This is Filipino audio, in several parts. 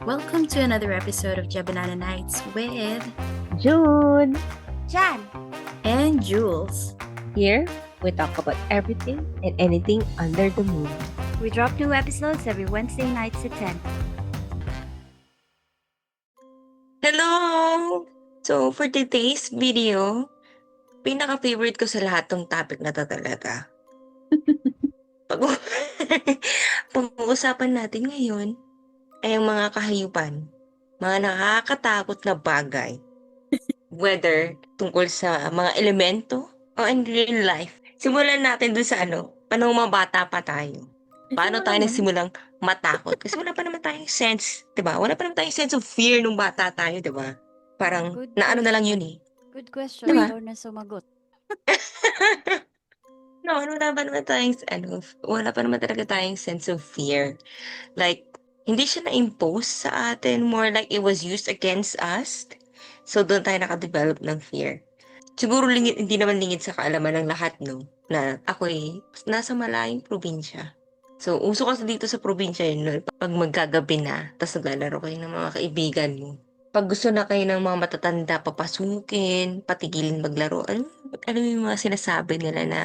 Welcome to another episode of Jabanana Nights with June! Jan! and Jules. Here, we talk about everything and anything under the moon. We drop new episodes every Wednesday nights at 10. Hello! So, for today's video, pinaka-favorite ko sa lahat tong topic na to talaga. Pag- Pag-uusapan natin ngayon ay ang mga kahayupan, mga nakakatakot na bagay. Whether tungkol sa mga elemento o in real life. Simulan natin dun sa panong mga bata pa tayo. Paano tayo nagsimulang matakot? Kasi wala pa naman tayong sense, 'di ba? Wala pa naman tayong sense of fear nung bata tayo, 'di ba? Parang Good naano na lang question. yun eh. Good question. Diba? Ikaw na sumagot. No, wala pa naman talaga tayong sense of fear. Like, hindi siya na-impose sa atin, more like it was used against us. So, doon tayo nakadevelop ng fear. Siguro hindi naman lingid sa kaalaman ng lahat, no? Na ako nasa malayong probinsya. So, uso kasi dito sa probinsya yun, no? Pag magkagabi na, tapos naglalaro kayo ng mga kaibigan mo. Pag gusto na kayo ng mga matatanda, papasukin, patigilin maglaro. Ano yung mga sinasabi nila na,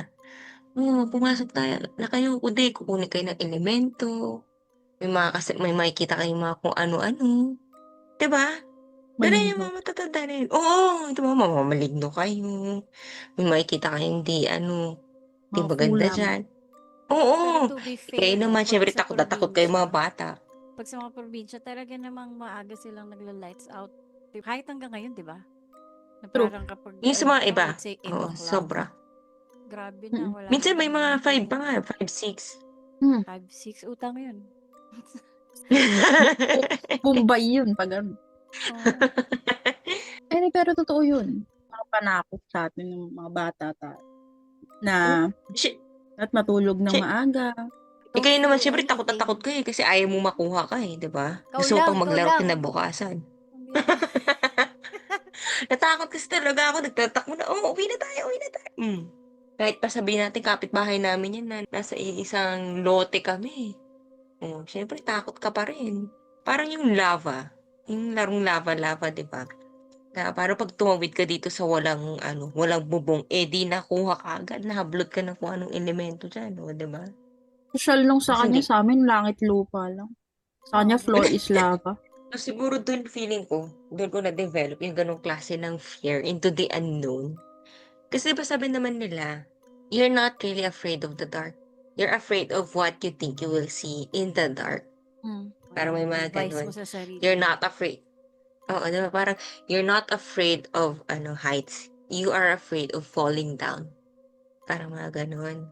pumasok tayo na kayo, kundi kukunin kayo ng elemento. May makikita kayong mga kung ano-ano. 'Di ba? Ganun yung Maligno. mga matatanda na yun. Oo, 'di ba? Mamamaligno kayo. May makikita kayong di Mga maganda kulam. dyan. Pero Oo. to be Kayo fair, naman, pag syempre sa takot na takot kayo mga probinsya, bata. pag sa mga probinsya, talaga namang maaga silang nagla-lights out. Kahit hanggang ngayon, di ba? Na True. parang kapag, Yung sa mga pero iba, let's say 8 oo, o'clock, sobra. grabe na, wala Minsan may nang mga 5 pa nga, bubuhay. 5, 6. 5, 6, utang yun. Bombay yun pag ano. Oo. Pero totoo yun. Mga panakot sa atin ng mga bata tayo. Na Sy- at matulog ng sy- maaga. Don't kayo naman, fear syempre takot na anything. takot kayo kasi ayaw mo makuha ka eh, di ba? Ikaw Gusto mo lang, pang ikaw maglaro lang. kinabukasan. Ang bira. Natakot kasi talaga ako, nagtatakbo na, uwi na tayo, uwi na tayo. Kahit pa sabihin natin, kapitbahay namin yan na nasa isang lote kami. Syempre takot ka pa rin. Parang yung lava, yung larong lava-lava, di ba? Na parang pag tumawid ka dito sa walang bubong, di nakuha ka agad, nahablot ka na kung anong elemento dyan, di ba? Social nung sa Kasi kanya, sa amin, langit lupa lang. Sa kanya, Oo. floor is lava. So, siguro doon ko na-develop yung ganong klase ng fear into the unknown. Kasi diba sabi naman nila, you're not really afraid of the dark. You're afraid of what you think you will see in the dark. Parang may mga Advice ganun. mo sa sarili You're mo. not afraid. Oo, diba? Parang, you're not afraid of heights. You are afraid of falling down. Parang mga ganun.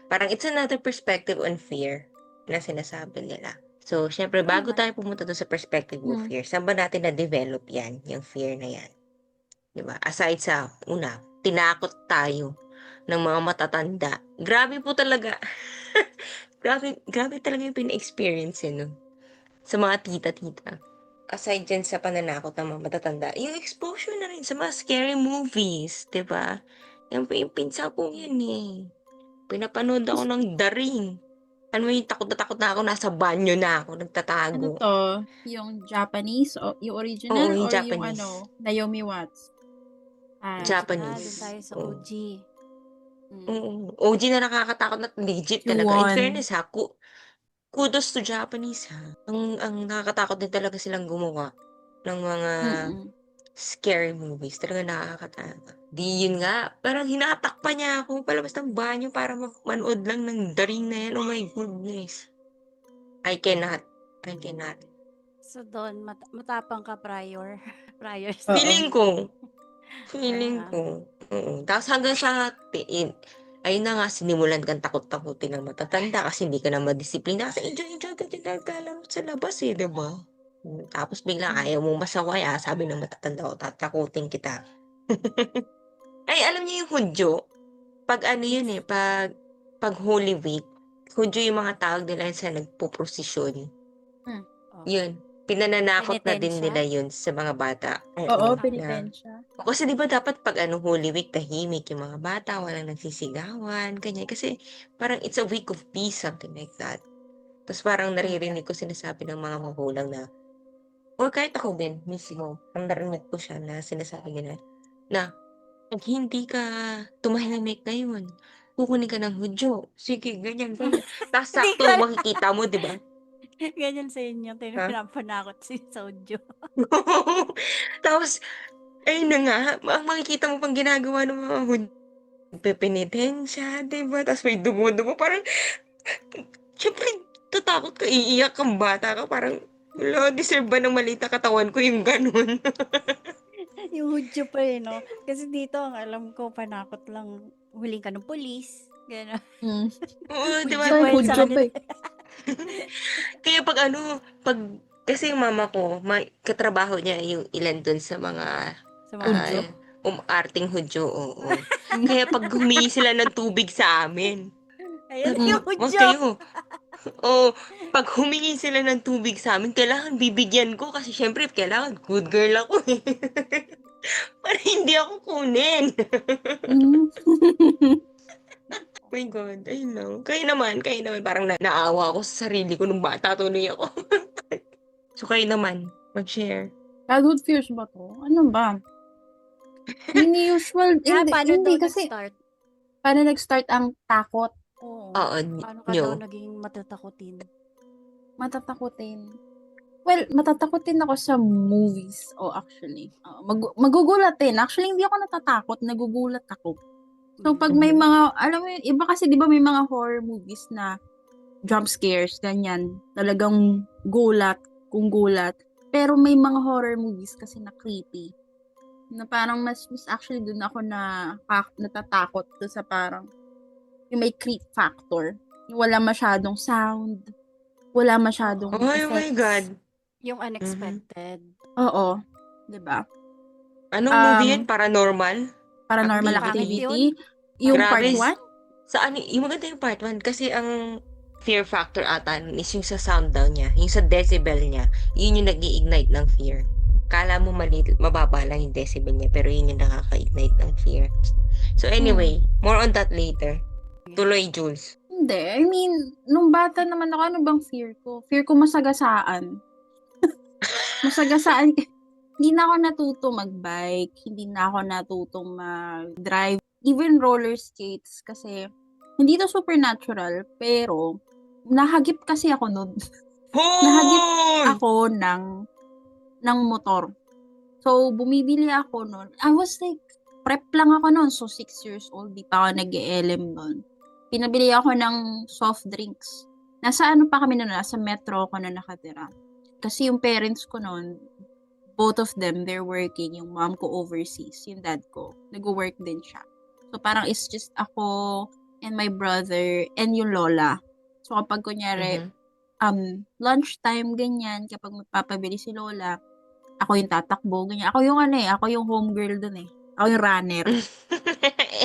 Parang it's another perspective on fear na sinasabi nila. So, syempre, bago Naman. tayo pumunta doon sa perspective of Mm. fear, saan ba natin na-develop yan, yung fear na yan? Diba? Aside sa, una, tinakot tayo ng mga matatanda. Grabe po talaga. grabe talaga yung pina-experience no? Sa mga tita-tita. Aside dyan sa pananakot ng mga matatanda, yung exposure na rin sa mga scary movies, diba? Yung pinsa ko yan eh. Pinapanood ako ng The Ring. Ano yung takot na ako, nasa banyo na ako, Ano nagtatago. to? Yung Japanese? O yung original? Oo, yung Or yung Japanese. Naomi Watts? Doon Japanese. tayo sa Oo. OG. Oo. OG na nakakatakot na legit talaga. In Yuan. fairness ha, kudos to Japanese ha. Ang nakakatakot din talaga silang gumawa ng mga Mm-mm. scary movies. Talaga nakakatakot. Di yun nga, parang hinatakpa niya ako palabas ng banyo para manood lang ng The Ring na yan. Oh my goodness. I cannot. I cannot. So doon, matapang ka prior. prior Oo. Feeling ko, Ah, oo. Tapos hanggang sa ayun na nga, sinimulan kang takot-takutin ng matatanda kasi hindi ka na madisiplina. Kasi enjoy ka din naglalaro sa labas eh, di ba? Tapos bigla ayaw mong masaway, sabi ng matatanda ko, tatakutin kita. Ay, alam niyo yung Hudyo? Pag ano yun eh, pag Holy Week, Hudyo yung mga tawag nila sa nagpuprosesyon. oh. Yun, pinananakot na din Penitensya? nila yun sa mga bata. Oo, Na, penitensya. kasi di ba dapat pag Holy Week, tahimik yung mga bata, walang nagsisigawan, ganyan. Kasi parang it's a week of peace, something like that. Tapos parang naririnig ko sinasabi ng mga magulang na, or kahit ako din mismo, ang narinig ko siya na sinasabi nila na, "'Pag hindi ka tumahimik ngayon, kukunin ka ng hudyo." Sige, ganyan, ganyan. Ta's Hindi sakto ko makikita mo, 'di ba? ganyan sa inyo, Ha? pinapanakot si Sojo. Tapos ayun na nga, ang makikita mo pang ginagawa ng mga pipinitin siya, 'di ba? Ta's may dumo-dumo, parang siyempre tatakot ka, iiyak kang bata ka, parang, hala, deserve ba ng maliit na katawan ko yung gano'n? Yung hudyo pa eh, no? Kasi dito, ang alam ko, panakot lang, huling ka ng polis. Gano'n. Mm. Oo, 'di ba? Hudyo pa Ay, yun sa hudyo pa kanila. eh. Kaya 'pag ano, 'pag kasi yung mama ko katrabaho niya yung ilan dun sa mga, Sa mga ah, Hudyo. hudyo. umaarteng hudyo, oo. Kaya 'pag humingi sila ng tubig sa amin, Ayan sabi yung mo, "Wag hudyo. kayo." Oo, 'pag humingi sila ng tubig sa'min kailangan bibigyan ko kasi siyempre kailangan good girl ako, eh. Para hindi ako kunin. Mm. Oh my God, ayun lang. Kayo naman parang naawa ako sa sarili ko nung bata tuloy ako. So, kayo naman, mag-share. Childhood fears ba 'to? Ano ba? Hindi usual, hindi, Paano hindi daw kasi nag-start? paano nag-start ang takot, Oo. Oo, Paano ka niyo. daw naging matatakotin? matatakutin. Well, matatakutin ako sa movies. Oh, actually. Magugulat din. Actually, hindi ako natatakot. Nagugulat ako. So, pag may Mhm. mga, alam mo yun, iba kasi di ba may mga horror movies na jump scares, ganyan. Talagang gulat, kung gulat. Pero may mga horror movies kasi na creepy. Na parang mas actually dun ako natatakot to sa parang yung may creep factor. Yung wala masyadong sound, wala Oo. masyadong Ay, oh my God. effects. Yung Mhm. unexpected. Oo, 'di ba? Anong movie yan? Um, Paranormal Paranormal Pangit Activity? yun. Activity, yung part Grabe. 1. Saan, yung maganda yung part 1 kasi ang fear factor ata nun is yung sa sound daw niya, yung sa decibel niya, yun yung nag-i-ignite ng fear. Kala mo mababa lang yung decibel niya, pero yun yung nakaka-ignite ng fear. So anyway, more on that later. Tuloy, Jules. Hindi, I mean, nung bata naman ako, ano bang fear ko? Fear ko masagasaan. Masagasaan. Hindi na ako natuto mag-bike, hindi na ako natutong mag-drive, even roller skates kasi hindi to supernatural, pero nahagip kasi ako nun. Nahagip Hoy! ako ng motor. So, bumibili ako nun. I was like, prep lang ako nun. So, 6 years old. Di pa ako nag-e-LM nun. Pinabili ako ng soft drinks. Nasa ano pa kami nun? Nasa metro ako na nakatira. Kasi yung parents ko nun, both of them, they're working. Yung mom ko overseas. Yung dad ko, nag-work din siya. So, parang it's just ako and my brother and yung lola. So, kapag kunyari, Mhm. lunchtime, ganyan, kapag magpapabili si lola, ako yung tatakbo, ganyan. Ako yung ako yung homegirl dun eh. Ako yung runner.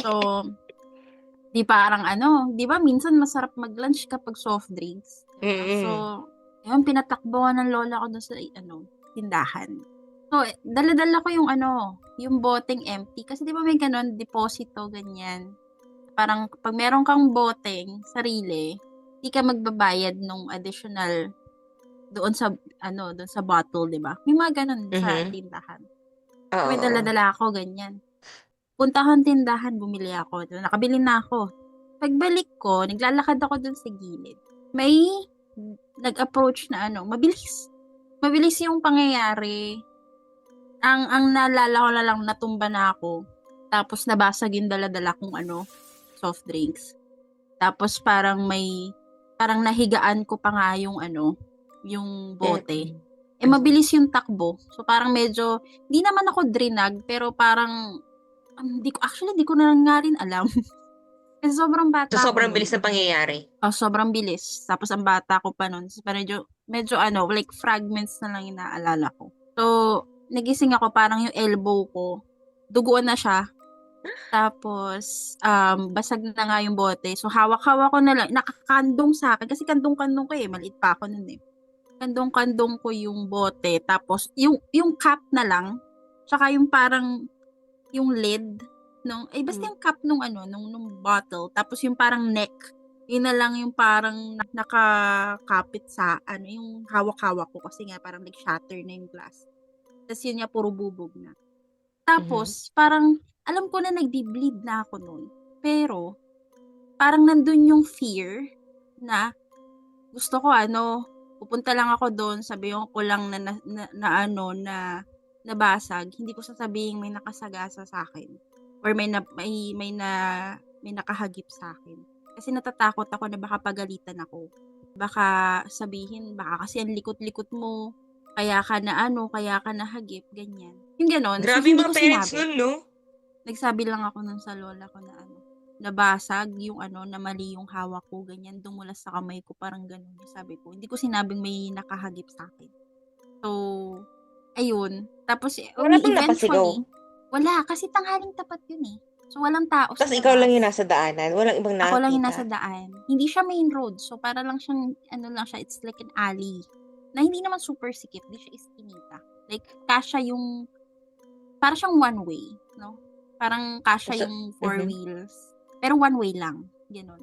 So, di parang di ba minsan masarap mag-lunch kapag soft drinks. Diba? So, Mm. yun, pinatakbo ng lola ko dun sa, tindahan. So, dala-dala ko yung boteng empty. Kasi di ba may ganon, deposito, ganyan. Parang, pag meron kang boteng sarili, di ka magbabayad nung additional doon sa bottle, di ba? May mga ganon sa Mhm. tindahan. May Oo. dala-dala ako, ganyan. Punta akong tindahan, bumili ako. Diba, nakabili na ako. Pagbalik ko, naglalakad ako dun sa gilid. May nag-approach na mabilis. Mabilis yung pangyayari. Ang naalala ko na lang, natumba na ako. Tapos nabasag yung dala-dala kong soft drinks. Tapos parang nahigaan ko pa nga yung bote. Mabilis yung takbo. So parang medyo, di naman ako drinag, pero parang, di ko na nga rin alam. Kasi sobrang So, bata ko sobrang nun. bilis ng pangyayari. Sobrang bilis. Tapos ang bata ko pa nun. So, medyo like fragments na lang yung naalala ko. So, nagising ako, parang yung elbow ko, duguan na siya. Tapos, basag na nga yung bote. So, hawak-hawak ko na lang. Nakakandong sa akin. Kasi kandong-kandong ko maliit pa ako nun eh. Kandong-kandong ko yung bote. Tapos, yung cap na lang. Tsaka yung parang, yung lid. Basta yung cap nung bottle. Tapos yung parang neck. Yun na lang yung parang nakakapit sa ano, yung hawak-hawak ko kasi nga parang nag-shatter na yung glass. Tapos yun nga, puro bubog na. Tapos, parang alam ko na nagbi-bleed na ako nun. Pero, parang nandun yung fear na gusto ko ano, pupunta lang ako doon, sabihin ko lang na nabasag, hindi ko sasabihin may nakasagasa sa akin or may nakahagip sa akin. Kasi natatakot ako na baka pagalitan ako. Baka sabihin, baka kasi ang likot-likot mo, kaya ka na ano, kaya ka nahagip, ganyan. Yung ganon. So, Grabe hindi mga ko parents sinabi. nun, no? Nagsabi lang ako nun sa lola ko na ano, nabasag yung ano, na mali yung hawak ko, ganyan, dumulas sa kamay ko, parang ganun. Sabi ko, hindi ko sinabing may nakahagip sa akin. So, ayun. Tapos, Wala bang napasigaw? eventually, wala, kasi tanghaling tapat yun eh. So, walang tao sa Tapos ikaw lang yung labas. nasa daanan, walang ibang Ako lang yung nasa nakakita. daan. Hindi siya main road. So, para lang siyang, ano lang siya, it's like an alley. Na hindi naman super sikip. Hindi siya iskinita. Like, kasha yung, para siyang one way, no? Parang kasha So, yung four wheels. Pero one way lang. Ganon.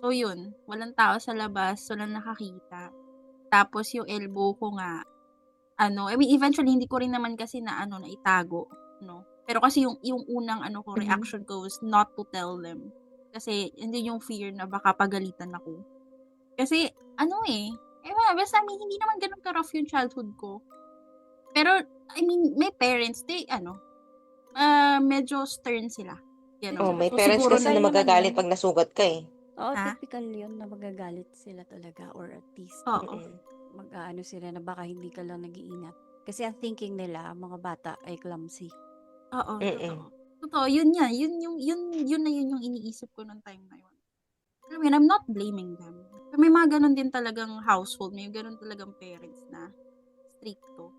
So, yun. Walang tao sa labas. Walang nakakita. Tapos, yung elbow ko nga, ano, I mean, eventually, hindi ko rin naman kasi na, ano, naitago, no? Pero kasi yung unang, ano ko, reaction ko was not to tell them. Kasi, hindi yung fear na baka pagalitan ako. Kasi, ano basta, I mean, hindi naman ganun ka-rough yung childhood ko. Pero, I mean, my parents, medyo stern sila. Oh, Ganon. may So, parents siguro kasi Typical na naman magagalit yun. pag nasugat ka eh. Oo, Ha? typical yun na magagalit sila talaga or at least Oo. mag-aano sila na baka hindi ka lang nag-iingat. Kasi ang thinking nila, mga bata ay clumsy. Oo, Mm-mm. totoo. Totoo, yun nga. Yun yung iniisip ko nung time na yun. I mean, I'm not blaming them. May mga ganun din talagang household, may ganun talagang parents na stricto.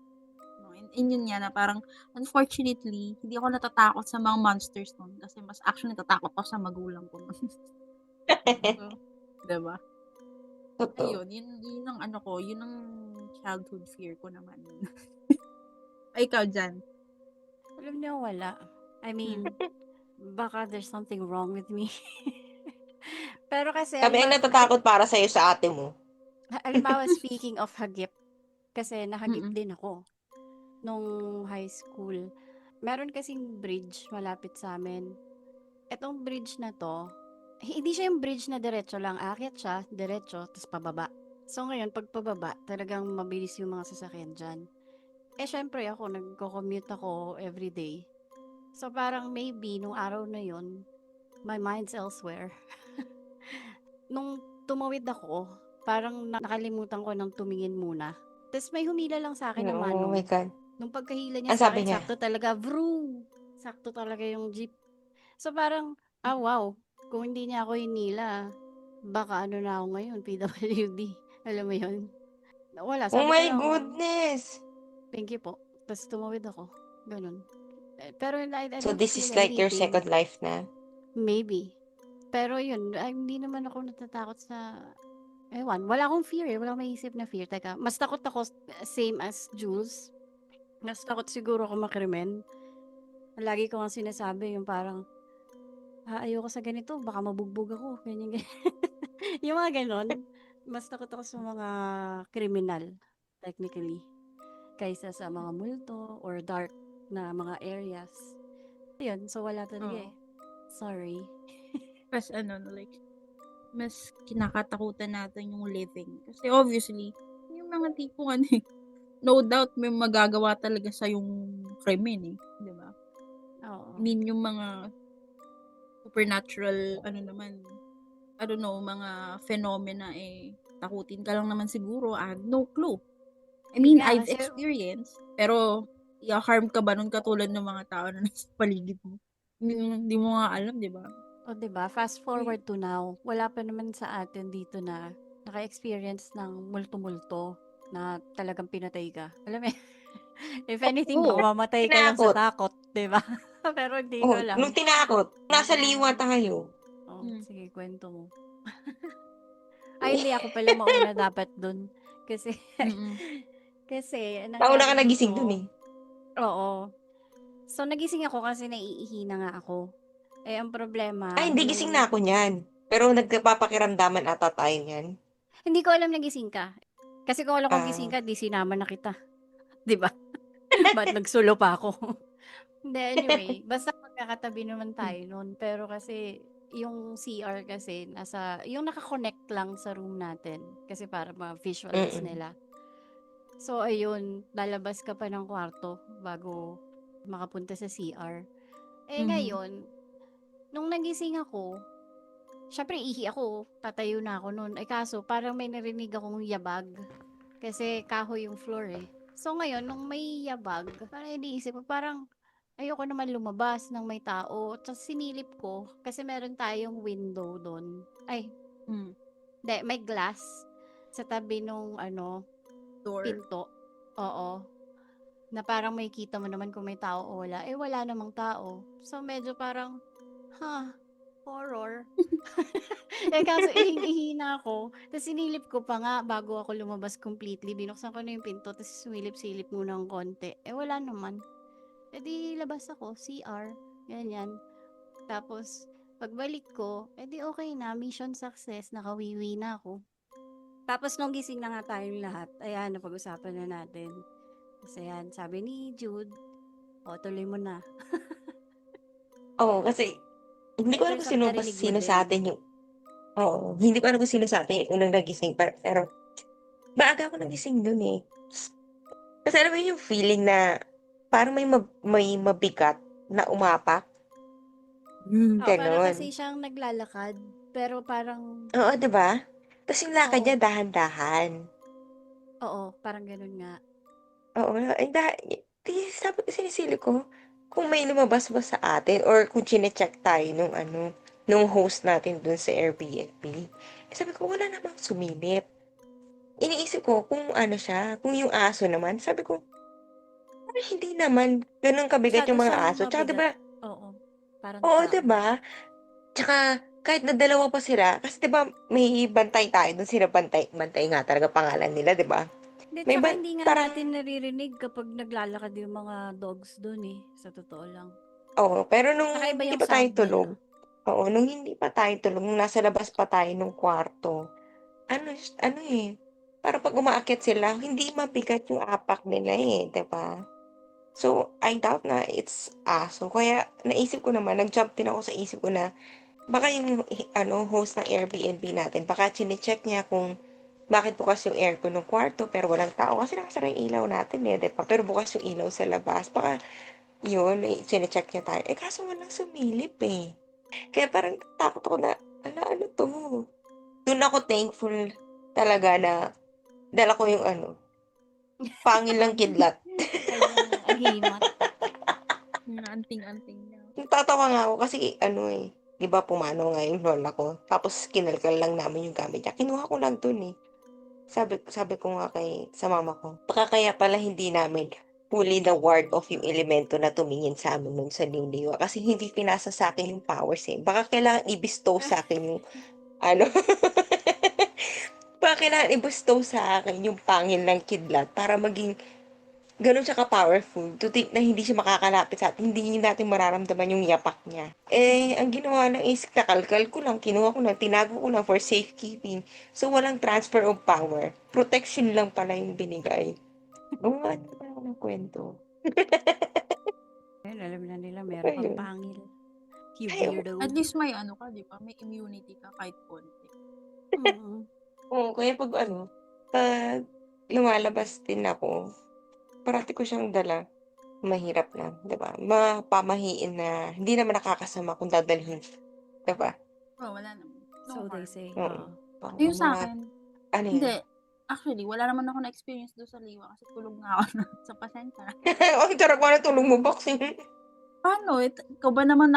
No? And yun nga na parang, unfortunately, hindi ako natatakot sa mga monsters nun kasi mas actually natatakot ako sa magulang ko nun. So, diba? Totoo. Ayun, yun ang ano ko, yun ang childhood fear ko naman. Ay, ikaw dyan. Alam niyo, wala. I mean, baka there's something wrong with me. Pero kasi, Kami ang natatakot para sa'yo sa ate mo. halimbawa, speaking of hagip, kasi nahagip Mm-mm. din ako nung high school. Meron kasing bridge malapit sa amin. Etong bridge na to, hindi siya yung bridge na diretso lang. Aakyat siya, diretso, tapos pababa. So ngayon, pag pababa, talagang mabilis yung mga sasakyan dyan. Eh, syempre ako, nagko-commute ako everyday. So parang maybe, nung araw na yun, my mind's elsewhere. Nung tumawid ako, parang nakalimutan ko ng tumingin muna. Tapos may humila lang sa akin na Oh manong. my God. Nung pagkahila niya Ang sa sabi akin, niya? sakto talaga, vroom! Sakto talaga yung jeep. So parang, wow, kung hindi niya ako hinila, baka ano na ako ngayon, PWD. Alam mo yun? Wala, Oh sabi ko my lang, goodness! thank you po. Tapos tumawid ako. Ganun. Pero I So don't this feel is like your anything. second life na? Maybe. Pero yun, hindi naman ako natatakot sa, ewan, wala akong fear eh. Wala akong maisip na fear. Teka, mas takot ako, same as Jules. Mas takot siguro ako makrimen. Lagi ko nga sinasabi yung parang, ayoko sa ganito, baka mabugbog ako. Ganyan, ganyan. Yung mga ganon. Mas takot ako sa mga kriminal, technically. Kaysa sa mga multo or dark na mga areas. Yun, so wala talaga eh. Sorry. Mas like, mas kinakatakutan natin yung living. Kasi obviously, yung mga tipong no doubt may magagawa talaga sa yung krimen di ba? Oo. I mean, yung mga supernatural, I don't know, mga phenomena takutin ka lang naman siguro, I have no clue. I mean, Yeah, I've kasi- experienced, pero i-harm ka ba nun katulad ng mga tao na nasa paligid mo? Hindi mo nga alam, di ba? O, diba? Fast forward to now, wala pa naman sa atin dito na naka-experience ng multo-multo na talagang pinatay ka. Alam mo, if anything, Oo. baka mamatay ka lang sa Tinakot. takot, diba? Pero hindi ko Oh, alam. nung tinakot, nasa liwa tayo. Oh, sige, kwento mo. Ay, hindi ako pala mauna dapat dun. Kasi, kasi, Nauna ka nangyari nagising dito- dun eh. Oo. So, nagising ako kasi naiihina nga ako. Eh, ang problema... Ay, hindi gising na ako niyan. Pero nagpapakiramdaman ata tayo niyan. Hindi ko alam nagising ka. Kasi kung alam kong gising Ah. ka, di sinama na kita. 'Di ba? Ba't nagsulo pa ako? Hindi, anyway, basta magkakatabi naman tayo nun. Pero kasi, yung CR kasi, yung nakakonect lang sa room natin. Kasi para ma-visualize Mm. nila. So, ayun, lalabas ka pa ng kwarto bago makapunta sa CR. Eh, Mhm. ngayon, nung nagising ako, syempre ihi ako, tatayo na ako nun. Eh, kaso, parang may narinig akong yabag. Kasi kahoy yung floor eh. So, ngayon, nung may yabag, parang iniisip ko, parang ayoko naman lumabas ng may tao. Tapos sinilip ko, kasi meron tayong window doon. Ay, Mm. hindi, may glass sa tabi nung Door. pinto. Oo. Na parang may kita mo naman kung may tao o wala. Eh, wala namang tao. So, medyo parang, horror. Eh, kaso ihing-ihi na ako. Tapos sinilip ko pa nga bago ako lumabas completely. Binuksan ko na yung pinto, tapos sumilip-silip muna ng konti. Eh, wala naman. Eh, di labas ako, CR, ganyan. Tapos, pagbalik ko, eh di okay na, mission success, nakawiwi na ako. Tapos nung gising na nga tayong lahat, ayan, napag-usapan na natin. Kasi ayan, sabi ni Jude, tuloy mo na. Oo, kasi hindi ko alam Better kung sa narinig mo sino din. sa atin yung hindi ko alam kung sino sa atin yung unang nagising pero maaga ako nagising dun eh. Kasi alam mo yung feeling na parang may mabigat na umapak, Para gano'n. kasi siyang naglalakad, pero parang, Oo, 'di ba? Tas yung lakad oo, niya dahan-dahan. oo, parang ganun nga. Oo nga, ay sabi ko sinisilip ko, kung may lumabas ba sa atin or kung chine-check tayo nung host natin dun sa Airbnb. Eh, sabi ko wala namang sumilip. Iniisip ko kung ano siya, kung yung aso naman, sabi ko, parang hindi naman gano'n kabigat Masyado yung mga siyang aso. Tsaka 'di mabigat. ba Oo, parang oo, 'di tao. ba? Tsaka kahit na dalawa pa sila, kasi 'di ba may bantay tayo dun, sila bantay bantay nga talaga pangalan nila, 'di ba? Hindi, May tsaka hindi nga parang natin naririnig kapag naglalakad yung mga dogs dun eh, sa totoo lang. oo, pero nung Tsaka iba hindi yung pa tayo sound tulog, nila. oo, nung hindi pa tayo tulog, nung nasa labas pa tayo nung kwarto, ano eh, parang 'pag umaakyat sila, hindi mabigat yung apak nila eh, 'di ba? So, I doubt na it's aso. Kaya naisip ko naman, nag-jump din ako sa isip ko na baka yung host ng Airbnb natin, baka chine-check niya kung bakit bukas yung aircon ng kwarto pero walang tao kasi nakasara yung ilaw natin eh, 'di ba? Pero bukas yung ilaw sa labas. Baka yun, chine-check niya tayo. Eh, kaso walang sumilip eh. Kaya parang takot ako na, ano 'to? Dun ako thankful talaga na dala ko yung pangil ng kidlat. Kanyang ahimat. Anting-anting niya. Natatawa nga ako kasi 'di ba pumanaw nga yung lola ko, tapos kinalkal lang namin yung gamit niya. Kinuha ko lang dun eh. Sabi ko nga sa mama ko, baka kaya pala hindi namin fully na-ward off yung elemento na tumingin sa amin nun sa Liwa kasi hindi pinasa sa akin yung powers eh. Baka kailangan i-bestow sa akin yung ano, baka kailangan i-bestow sa akin yung pangil ng kidlat para maging gano'n siya ka-powerful to think na hindi siya makakalapit sa atin, hindi natin mararamdaman yung yapak niya. Eh, ang ginawa lang is kakalkal ko lang, kinuha ko lang, tinago ko lang for safekeeping. So, walang transfer of power. Protection lang pala yung binigay. Gumawa naman ako ng kwento. Ayun, alam na nila, meron kang Ayun. pangil. You Ay, weirdo. At least may ka, di ba? May immunity ka kahit konti. Mm. oo, kaya pag lumalabas din ako, parati ko siyang dala. Mahirap lang, 'di ba? Mapamahiin na hindi naman nakakasama kung dadalhin, 'di ba? Wala naman. So No they harm. say, Oo. Oo, Yung mga sa'kin, ano 'yan? hindi. Actually, wala naman ako na-experience doon sa Liwa kasi tulog nga ako nun. So, pasensya na. Ang sarap nga ng tulog mo, boxing. Paano ikaw ba naman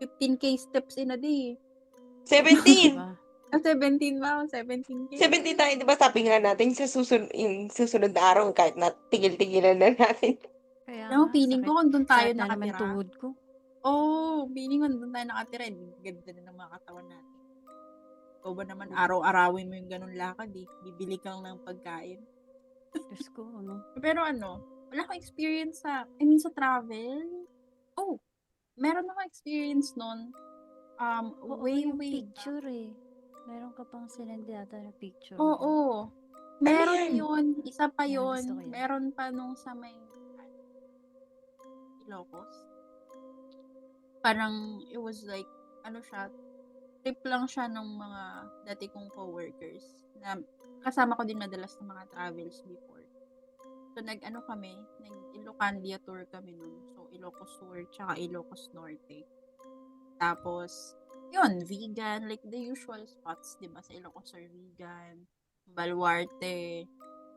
15K steps in a day. 17. Diba? 17 ba ako? 17K? 17 tayo, 'di ba sabi nga natin yung susunod na araw kahit na tigil-tigilan na natin. Kaya Alam mo, nga, feeling ko kung doon tayo sakit na naman nakatira. tuhod ko. Feeling ko doon tayo nakatira. Ganda na ng mga katawan natin. Ikaw ba naman araw-arawin mo yung ganun lakad eh. Bibili ka lang ng pagkain. Diyos ko, Pero wala akong experience sa travel. Meron akong experience nun. Oo, way, yung way back. picture eh. Meron ka pang sinend yata na picture mo. Oo. Ano Meron yan? yun. Isa pa Yan, yun. gusto ko yan. Meron pa nung sa may Ilocos. Parang, it was like, ano siya, trip lang siya ng mga dati kong coworkers na kasama ko din madalas sa mga travels before. So, nag-ano kami, nag-Ilocandia tour kami nun. So, Ilocos Sur, tsaka Ilocos Norte. Tapos, yun, vegan, like the usual spots, di ba? Sa Ilocos Sur, vegan, Baluarte,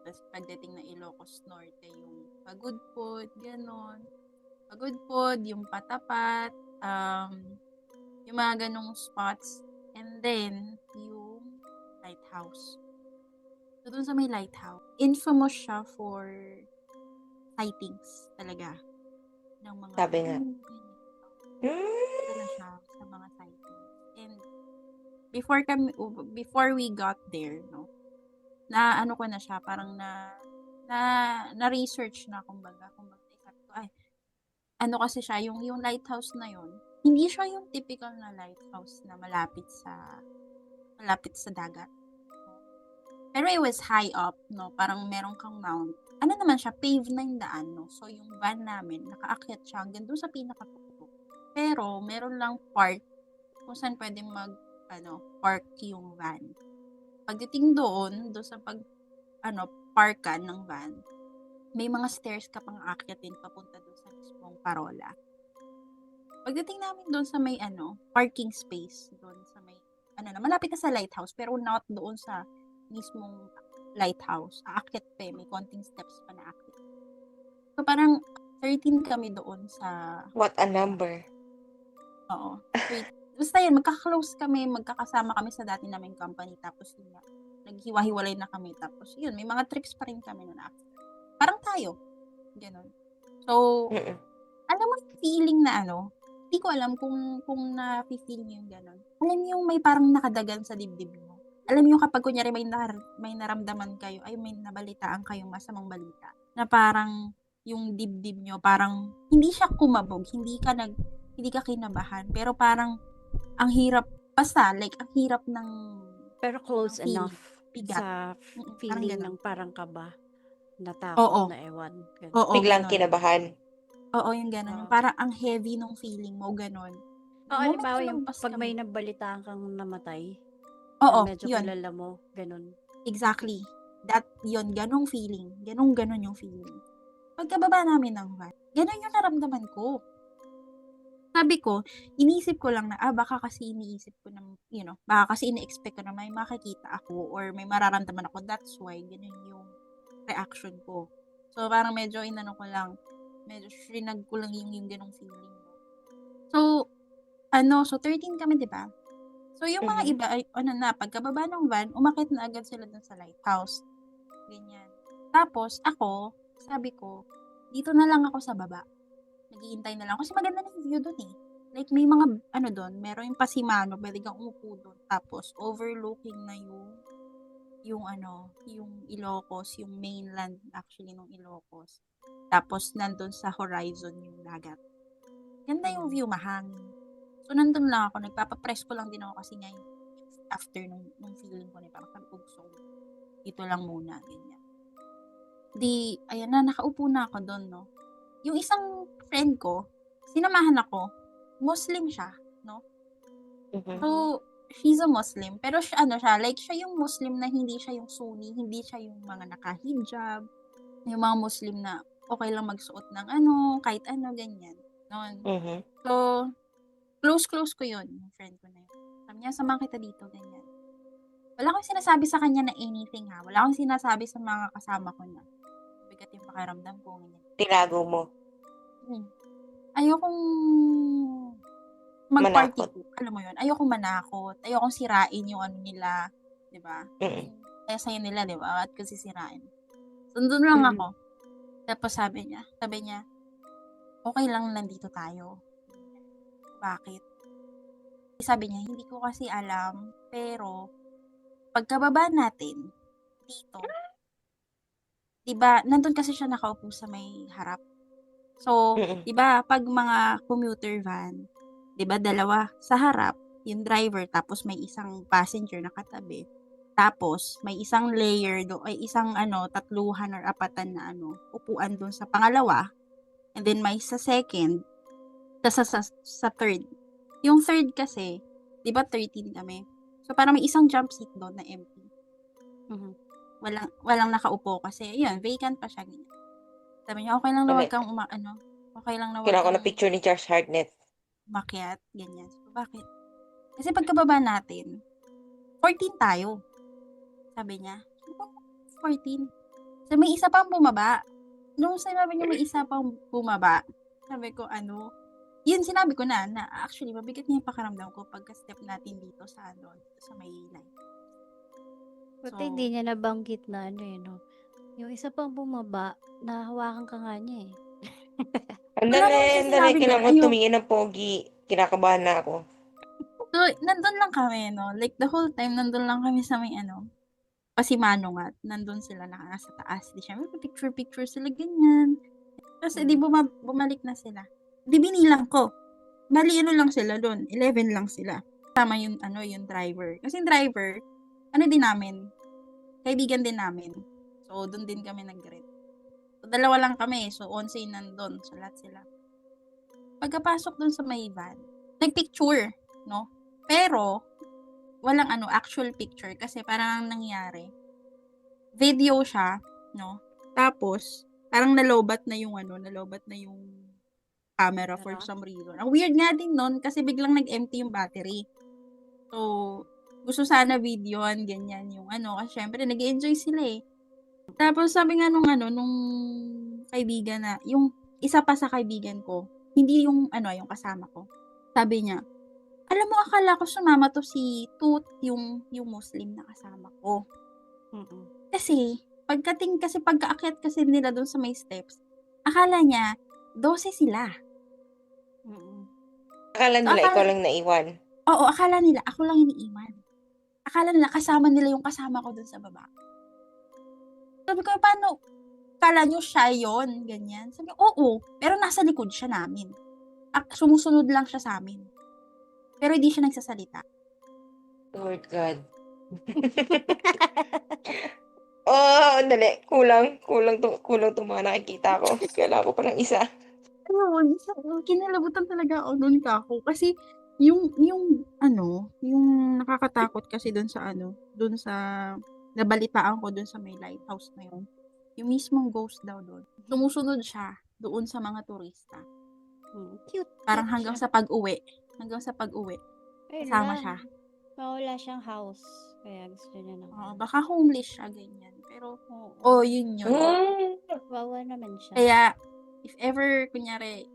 tapos pagdating na Ilocos Norte, yung Pagudpod, ganon. Pagudpod, yung Patapat, yung mga ganong spots. And then, yung lighthouse. So, dun sa may lighthouse, infamous siya for sightings talaga. Ng mga, Sabi nga. Dala siya sa mga sightings. And, before we got there, no, na ano ko na siya, parang na-research na, kumbaga, sabi ko, ay, ano kasi siya, yung lighthouse na yun, hindi siya yung typical na lighthouse na malapit sa dagat. Pero it was high up, no? Parang meron kang mount. Ano naman siya, paved na yung daan, no? So, yung van namin, nakaakyat siya hanggang doon sa pinakapupo. Pero, meron lang part kung saan pwede park yung van. Pagdating doon sa parkan ng van, may mga stairs ka pang aakyatin papunta doon sa mismong parola. Pagdating namin doon sa may parking space, doon sa may malapit na sa lighthouse, pero not doon sa mismong lighthouse. Aakyat pa may konting steps pa na aakyat. So parang 13 kami doon sa What a number. Oo. Basta yun, magka-close kami, magkakasama kami sa dati naming company, tapos yun nga, naghiwa-hiwalay na kami, tapos yun, may mga trips pa rin kami nun after. Parang tayo. Ganon. So, Mm-mm. alam mo yung feeling na hindi ko alam kung na-feel niyo yung ganon. Alam niyo yung may parang nakadagan sa dibdib mo. Alam niyo kapag kunyari may naramdaman kayo, ay may nabalitaan kayong masamang balita, na parang yung dibdib niyo, parang hindi siya kumabog, hindi ka kinabahan, pero parang ang hirap, basta like ang hirap ng Pero close feeling. enough Bigat. sa Parang feeling ganon. ng parang kaba, Oo. natakot na ewan. Ganun. Oo, Biglang ganon. kinabahan. Oo, yung ganon. Yung parang ang heavy nung feeling mo, ganon. O, Moment halimbawa na yung lumabas pag may kami. nabalitaan kang namatay, Oo, na medyo yun. kilala mo, ganun. Exactly. Ganong feeling. Ganon yung feeling. Pagkababa namin ng van, ganon yung naramdaman ko. Sabi ko, iniisip ko lang na, baka kasi iniisip ko na, baka kasi ini-expect ko na may makikita ako or may mararamdaman ako. That's why, ganun yung reaction ko. So, parang medyo medyo shrinag ko lang yung ganong feeling. So, 13 kami, di ba? So, yung mga iba, ay, pagkababa ng van, umakit na agad sila dun sa lighthouse. Ganyan. Tapos, ako, sabi ko, dito na lang ako sa baba. Naghihintay na lang. Kasi maganda na yung view dun eh. Like, may mga, meron yung pasimano, pwede kang umupo dun. Tapos, overlooking na yung Ilocos, yung mainland actually ng Ilocos. Tapos, nandun sa horizon yung dagat. Ganda yung view, mahangin. So, nandun lang ako. Nagpapapress ko lang din ako kasi ngayon, after nung feeling ko na parang sabi ko, gusto ko, ito lang muna, ganyan. Ayan na, nakaupo na ako doon, no? Yung isang friend ko, sinamahan ako, Muslim siya, no? So, she's a Muslim, pero siya yung Muslim na hindi siya yung Sunni, hindi siya yung mga naka-hijab, yung mga Muslim na okay lang magsuot ng kahit ganyan. Noon. So, close ko yun, yung friend ko na yun. Sabi niya, samahan kita dito, ganyan. Wala akong sinasabi sa kanya na anything, ha? Wala akong sinasabi sa mga kasama ko na bigat yung pakiramdam ko, ganyan. Tinago mo. Ayokong mag-party Manakot. ko. Alam mo yun, ayokong manakot. Ayokong sirain yung nila. Diba? Kaya sa'yo nila, diba? At kasi sirain. So, doon lang ako. Tapos sabi niya, okay lang nandito tayo. Bakit? Sabi niya, hindi ko kasi alam, pero pagkababa natin dito, diba, nandun kasi siya nakaupo sa may harap. So, diba, pag mga commuter van, diba, dalawa sa harap, yung driver, tapos may isang passenger na katabi. Tapos, may isang layer ay isang tatluhan or apatan na upuan doon sa pangalawa. And then may sa second, tas sa third. Yung third kasi, di ba 13 kami? So, parang may isang jump seat doon na empty. Mhm. Walang nakaupo kasi, yun, vacant pa siya. Ganyan. Sabi niya, okay lang na Ano, wag kang okay lang na wag kailangan ko kang na picture ni Josh Hartnett. umakyat, ganyan. So, bakit? Kasi pagkababa natin, 14 tayo. Sabi niya, "Ano bang 14? So, may isa pang bumaba. Nung sinabi niya may isa pang bumaba, sabi ko, yun sinabi ko na actually, mabigat na yung pakiramdam ko pagka-step natin dito sa sa may line. Buti So, hindi niya nabanggit na no? Yung isa pang bumaba, nahawakan ka nga niya eh. Wala naman siya Andali, sinabing kailangan ganun. ko tumingin ng pogi. Kinakabahan na ako. So, nandun lang kami, no? Like, the whole time, nandun lang kami sa may Pasimano nga, nandun sila nasa taas. Di syempre, picture sila, ganyan. Tapos, edi bumalik na sila. Di binilang ko. Bali, lang sila doon. 11 lang sila. Tama yung, yung driver. Kasi yung driver, din namin. Kaibigan din namin. So, doon din kami nag-rent. So, dalawa lang kami. So, 11 nandun. So, lahat sila. Pagkapasok doon sa may van, nagpicture, no? Pero, walang actual picture kasi parang nangyari. Video siya, no? Tapos, parang nalobat na yung camera for some reason. Ang weird nga din nun kasi biglang nag-empty yung battery. So, gusto sana videoan, ganyan yung kasi syempre nag-enjoy sila eh. Tapos sabi nga nung kaibigan na, yung isa pa sa kaibigan ko, hindi yung yung kasama ko. Sabi niya, alam mo, akala ko sumama to si Tut, yung Muslim na kasama ko. Kasi, pagkaakyat kasi nila doon sa may steps, akala niya, 12 sila. Akala So, nila ikaw lang naiwan. Oo, akala nila, ako lang iniiwan. Akala nila, kasama nila yung kasama ko doon sa baba. Sabi ko, paano? Akala nyo siya yun? Ganyan. Sabi ko, oo, pero nasa likod siya namin. Sumusunod lang siya sa amin. Pero hindi siya nagsasalita. Lord God. Oh, andali. Kulang tong mga nakikita ko. Kailangan ko pa ng isa. Ayun, kinalabutan talaga ako nun kako. Kasi, yung nakakatakot kasi dun sa nabalitaan ko dun sa may lighthouse na yun. Yung mismong ghost daw dun. Sumusunod siya doon sa mga turista. Cute. Parang cute hanggang siya. sa pag-uwi. Kasama siya. Wala siyang house. Kaya gusto niya ng Oo, baka homeless siya, ganyan. Pero, yun. Wawa naman siya. Kaya, if ever, kunyari,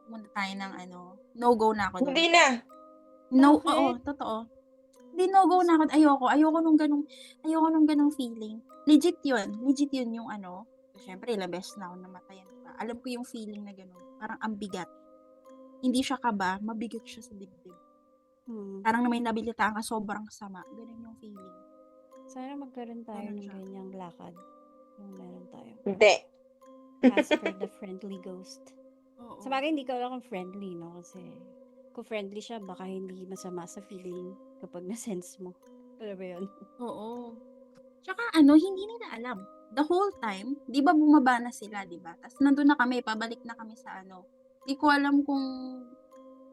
pumunta tayo ng no-go na ako doon. Hindi na. No, Bakit? oo, totoo. Hindi, no-go na ako. Ayoko nung ganong feeling. Legit yun yung syempre, ilang beses na ako namatayan, diba? Alam ko yung feeling na gano'n. Parang ang bigat. Hindi siya kaba, mabigat siya sa dibdib. Parang may nabilitaan ka, sobrang sama. Ganun yung feeling. Sana magkaroon tayo Ganun ng siya. ganyang lakad. Yung meron tayo. Hindi. As per the friendly ghost. Oo. Sa bagay, hindi ko alam kung friendly, no? Kasi kung friendly siya, baka hindi masama sa feeling kapag na-sense mo. Alam ba yun? Oo. Tsaka hindi nila alam. The whole time, di ba bumaba na sila, di ba? Tapos nandun na kami, pabalik na kami sa Di ko alam kung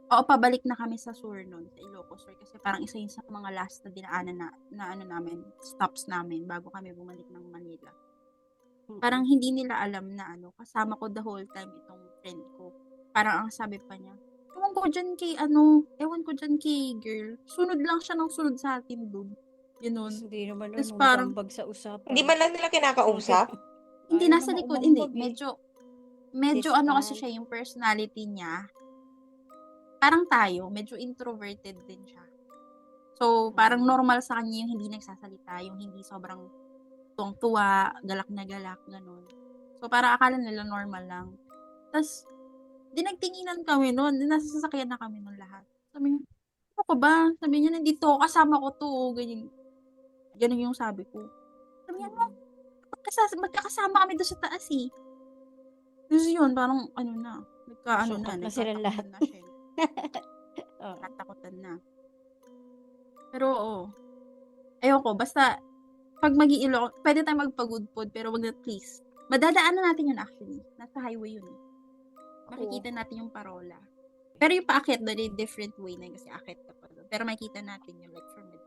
pabalik na kami sa Sur nun, sa Ilocos Sur. Kasi parang isa yun sa mga last na dinaanan na namin, stops namin bago kami bumalik ng Manila. Parang hindi nila alam na kasama ko the whole time itong friend ko. Parang ang sabi pa niya, ewan ko dyan kay girl. Sunod lang siya ng sunod sa atin dun. Yun. Hindi naman Tapos nun, parang, gambag sa usapan. Hindi man lang nila kinakausap. hindi Ayaw nasa naman likod, umambag hindi. eh. Medyo kasi Distant. siya, yung personality niya. Parang tayo, medyo introverted din siya. So, parang normal sa kanya yung hindi nagsasalita, yung hindi sobrang tuwang-tuwa, galak na galak, ganun. So, parang akala nila normal lang. Tapos, nagtinginan kami nun, nasa sasakyan na kami nun lahat. Sabi niya, ano ka ba? Sabi niya, nandito, kasama ko to, ganyan. Ganun yung sabi ko. Sabi niya, magkakasama kami doon sa taas eh. Tapos yun, parang Shock up na silang lahat. nagkatakutan na. Oo. Nagkatakutan na. Pero oo. Ayoko, basta pag mag-iilo, pwede tayo magpa-Goodfood, pero wag na please. Madadaanan natin yun actually. Nasa highway yun eh. Makikita natin yung parola. Pero yung paakyat doon, eh, different way na yun kasi akyat ka pa doon. Pero makikita natin yung like from the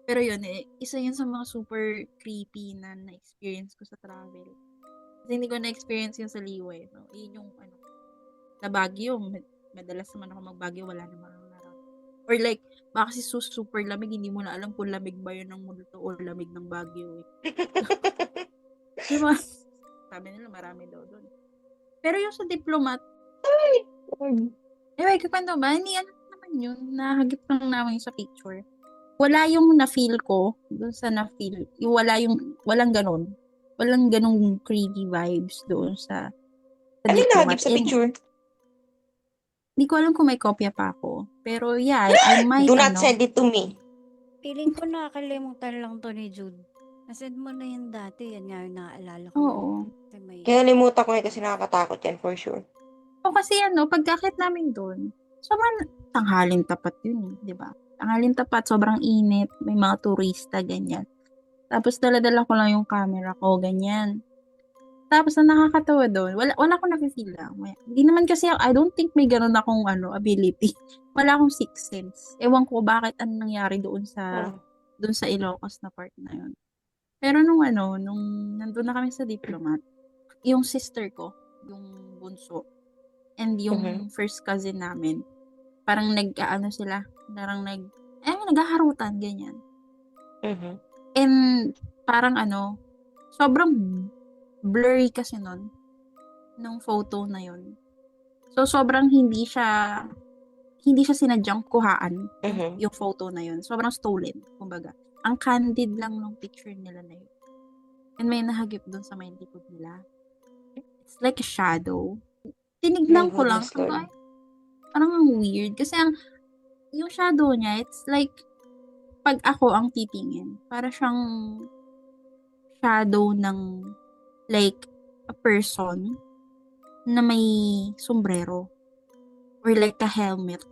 Pero yun eh, isa yun sa mga super creepy na na-experience ko sa travel. Kasi hindi ko na-experience yun sa Liwa eh. No? Yun yung ano, na Baguio. Madalas naman ako mag-Baguio, wala naman ako nararamdaman. Or like, baka kasi super lamig, hindi mo na alam kung lamig ba yun ng multo o lamig ng Baguio eh. Di ba? Sabi nila marami daw doon. Pero yung sa diplomat, kikwento ba? Hindi ano naman yun. Nahagip lang namin sa picture. Wala yung na-feel ko, doon sa na-feel, walang ganun. Walang ganung creepy vibes doon sa Ano yung diplomat. nahagip sa And picture? hindi ko alam kung may kopya pa ako. Pero yeah, I might, Do not send it to me. Feeling ko nakakalimutan lang to ni Jude. Nasend mo na yun dati. Yan nga yung naaalala ko. Oo. Kasi may... Kaya limutan ko kasi nakakatakot yan for sure. O kasi pagkakit namin doon, sobrang tanghalin tapat yun eh, di ba? Tanghalin tapat, sobrang init, may mga turista, ganyan. Tapos dala-dala ko lang yung camera ko, ganyan. Tapos ang nakakatawa doon, wala akong nafe-feel lang. Hindi naman kasi, I don't think may ganun akong ability. Wala akong sixth sense. Ewan ko bakit ano nangyari doon sa Ilocos na part na yun. Pero nung nandun na kami sa diplomat, yung sister ko, yung bunso, and yung first cousin namin, parang naghaharutan, ganyan. And parang sobrang blurry kasi nung photo na yun. So, sobrang hindi siya sinadyang kuhaan yung photo na yun. Sobrang stolen, kumbaga. Ang candid lang nung picture nila na yun. And may nahagip dun sa may likod nila. It's like a shadow. Tinignan ko lang. goodness, Lord. Parang ang weird. Kasi yung shadow niya, it's like, pag ako ang titingin, para siyang shadow ng like a person na may sombrero or like a helmet.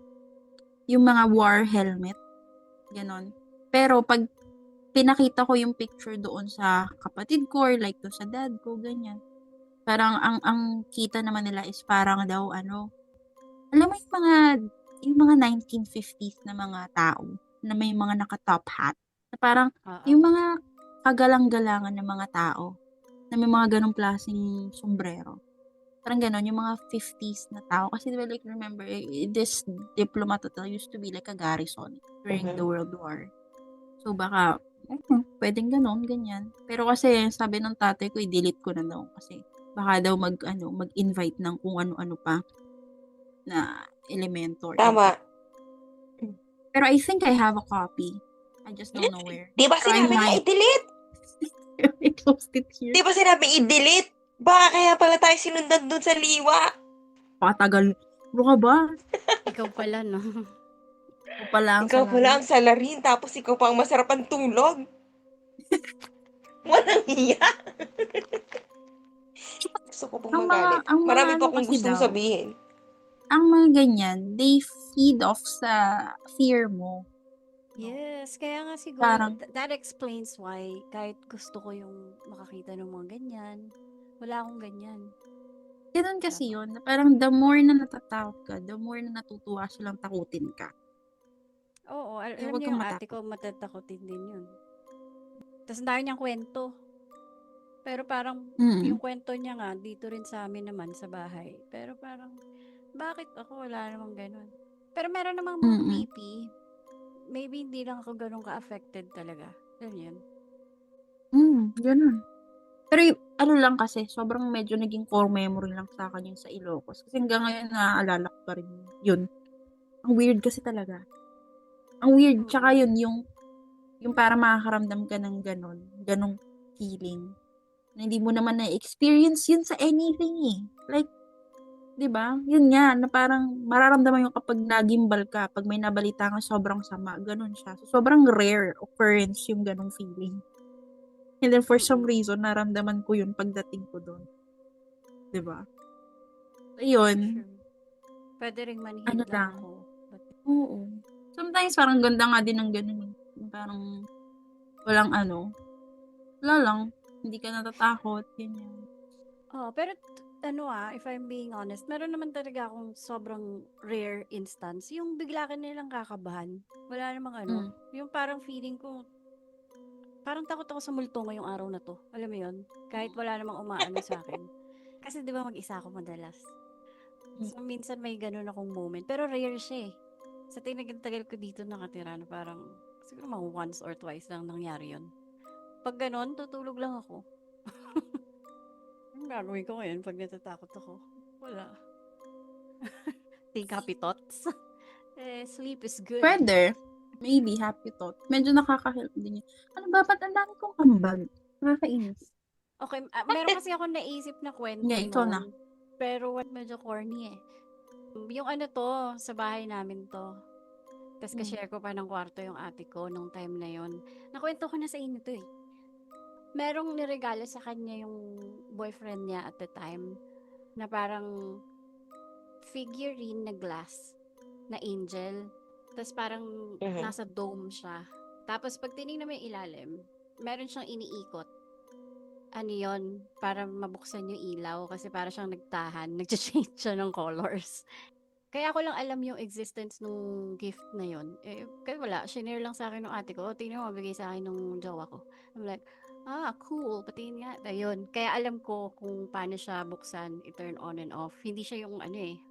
Yung mga war helmet. Ganon. Pero pag pinakita ko yung picture doon sa kapatid ko or like doon sa dad ko, ganyan. Parang ang kita naman nila is parang daw alam mo yung mga 1950s na mga tao na may mga naka-top hat. Na parang yung mga kagalang-galangan ng mga tao na may mga ganong klaseng sombrero. Parang ganon, yung mga 50s na tao. Kasi diba, like, remember, this diplomat hotel used to be like a garrison during the World War. So, baka, pwedeng ganon, ganyan. Pero kasi, sabi ng tatay ko, i-delete ko na daw. Kasi, baka daw mag-invite ng kung ano-ano pa na elemento. Tama. Pero I think I have a copy. I just don't know where. Di ba Pero I sinabi niya might. i-delete? I closed it here. Di ba sinabi i-delete? Baka kaya pala tayo sinundan dun sa liwa. Patagal. Ano ka ba? Ikaw pala, no? Ikaw pala ang Ikaw pala salamin. ang salarin, tapos ikaw pa ang masarap ang tulog. Walang hiya. Gusto ko pong magalit. Marami pa akong gustong sabihin. Ang mga ganyan, they feed off sa fear mo. Yes, kaya nga siguro, Parang- that explains why kahit gusto ko yung makakita ng mga ganyan, wala akong ganyan. Ganun kasi yun. Na parang the more na natatakot ka, the more na natutuwa silang takutin ka. Oo, alam huwag niyo kang yung ate ko, matatakotin din yun. Tapos ang dami niyang kwento. Pero parang, yung kwento niya nga, dito rin sa amin naman, sa bahay. Pero parang, bakit ako wala namang ganun? Pero meron namang mga creepy. Maybe hindi lang ako ganun ka-affected talaga. Alam yun? Ganun. Pero lang kasi, sobrang medyo naging core memory lang sa akin yung sa Ilocos. Kasi hanggang ngayon naaalala ko pa rin yun. Ang weird kasi talaga. Ang weird, tsaka yun, yung para makakaramdam ka ng ganong feeling. Na hindi mo naman na-experience yun sa anything eh. Like, di ba? Yun nga, na parang mararamdaman yung kapag nagimbal ka, pag may nabalita ka sobrang sama, ganun siya. So, sobrang rare occurrence yung ganong feeling. And then for some reason, naramdaman ko yun pagdating ko doon. Di ba? So, yun. Sure. Pwede ring manhid lang lang. ako. But, Oo. Sometimes parang ganda nga din ng ganun eh. Yung parang walang wala lang. Hindi ka natatakot, ganyan. Pero if I'm being honest, meron naman talaga akong sobrang rare instance, yung bigla ka nilang kakabahan. Wala namang Mm. yung parang feeling ko, parang takot ako sa multo ngayong araw na to. Alam mo yun? Kahit wala namang umaano sa akin. Kasi di ba mag-isa ako madalas. So, minsan may ganun akong moment. Pero rare siya eh. Sa tinagal ko dito nakatira na parang, siguro mga once or twice lang nangyari yun. Pag ganun, tutulog lang ako. Ang gagawin ko ngayon pag natatakot ako? Wala. Think happy thoughts. Sleep is good. Further, maybe happy thought. Medyo nakaka-help din yun. Ano ba? Ba't ang dami kong ambag? Nakakainis. Okay, meron kasi ako naisip na kwento Yeah, ikaw na. noon. Pero medyo corny eh. Yung sa bahay namin to. Tapos ka-share ko pa ng kwarto yung ate ko nung time na yon. Nakwento ko na sa inyo to eh. Merong niregalo sa kanya yung boyfriend niya at the time na parang figurine na glass na angel. Tapos parang nasa dome siya. Tapos pag tinignan mo yung ilalim, meron siyang iniikot. Ano yun? Para mabuksan yung ilaw kasi para siyang nagtahan. Nag-change siya ng colors. Kaya ako lang alam yung existence nung gift na yun. Kaya wala. Shinare lang sa akin ng ate ko. Tingnan mo, mabigay sa akin nung jowa ko. I'm like, cool. Patingin nga. Ayun. Kaya alam ko kung paano siya buksan, i-turn on and off. Hindi siya yung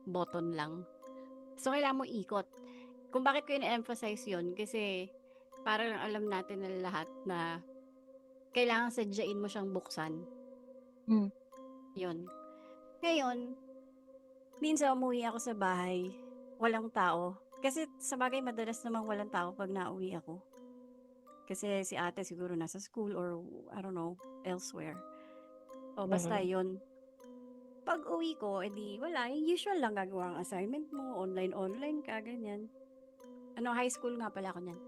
button lang. So, kailangan mo ikot. Kung bakit ko in-emphasize yun, kasi parang alam natin na lahat na kailangan sadyain mo siyang buksan. Yun. Ngayon, minsan umuwi ako sa bahay, walang tao. Kasi sa bagay, madalas namang walang tao pag nauwi ako. Kasi si ate siguro nasa school or, I don't know, elsewhere. O basta yun. Pag uwi ko, edi wala. Usual lang gagawa ang assignment mo. Online ka, ganyan. High school nga pala ako niyan.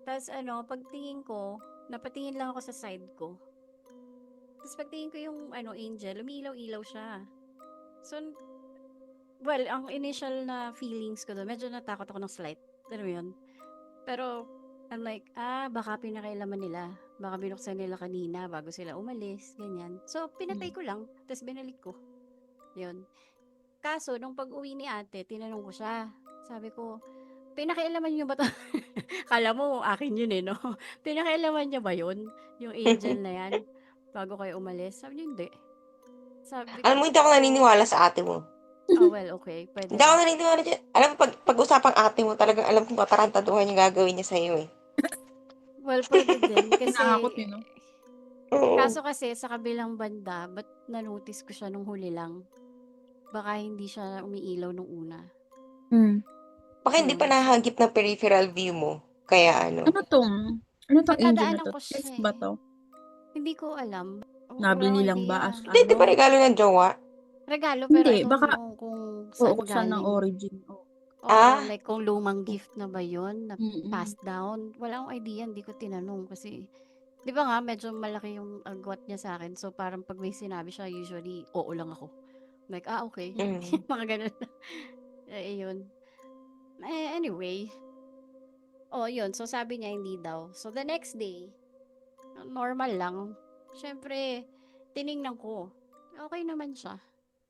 Tapos pagtingin ko, napatingin lang ako sa side ko. Tapos pagtingin ko yung angel, umiilaw-ilaw siya. So, well, ang initial na feelings ko doon, medyo natakot ako ng slight. Alam mo yun? Pero, I'm like, baka pinakailaman nila. Baka binuksan nila kanina bago sila umalis, ganyan. So, pinatay ko lang, tapos binalik ko. Yun. Kaso, nung pag-uwi ni ate, tinanong ko siya. Sabi ko, pinakailaman niyo ba to? Kala mo, akin yun no? Pinakailaman niya ba yun? Yung angel na yan? Bago kayo umalis? Sabi niya, hindi. Sabi Alam mo, hindi ako naniniwala sa ate mo. well, okay. Pwede Hindi ako ba? naniniwala dyan. Alam mo, pag-usapang ate mo, talagang alam kong katarantaduhan yung gagawin niya sa'yo eh. Well, pwede din. Kasi, Nakakot yun, no? Oo. kaso kasi sa kabilang banda, ba't na-notice ko siya nung huli lang? Baka hindi siya umiilaw nung una. Baka hindi pa nahagip ng peripheral view mo. Kaya ano. Ano tong angel na Natadaanan to? ko siya Test ba to? Hindi ko alam. Nabili Wala lang akong ba idea. as Hindi, di ba regalo ng jowa? Regalo, pero Hindi, I don't baka know kung saan buksan ng galing. origin. Oo, like kung lumang gift na ba yun, na Mm-mm. passed down. Wala akong idea, hindi ko tinanong kasi, di ba nga, medyo malaki yung agwat niya sa akin. So, parang pag may sinabi siya, usually, oo lang ako. Like, okay. Mga ganun. Yun. Anyway. Yun. So, sabi niya, hindi daw. So, the next day, normal lang. Siyempre, tiningnan ko. Okay naman siya.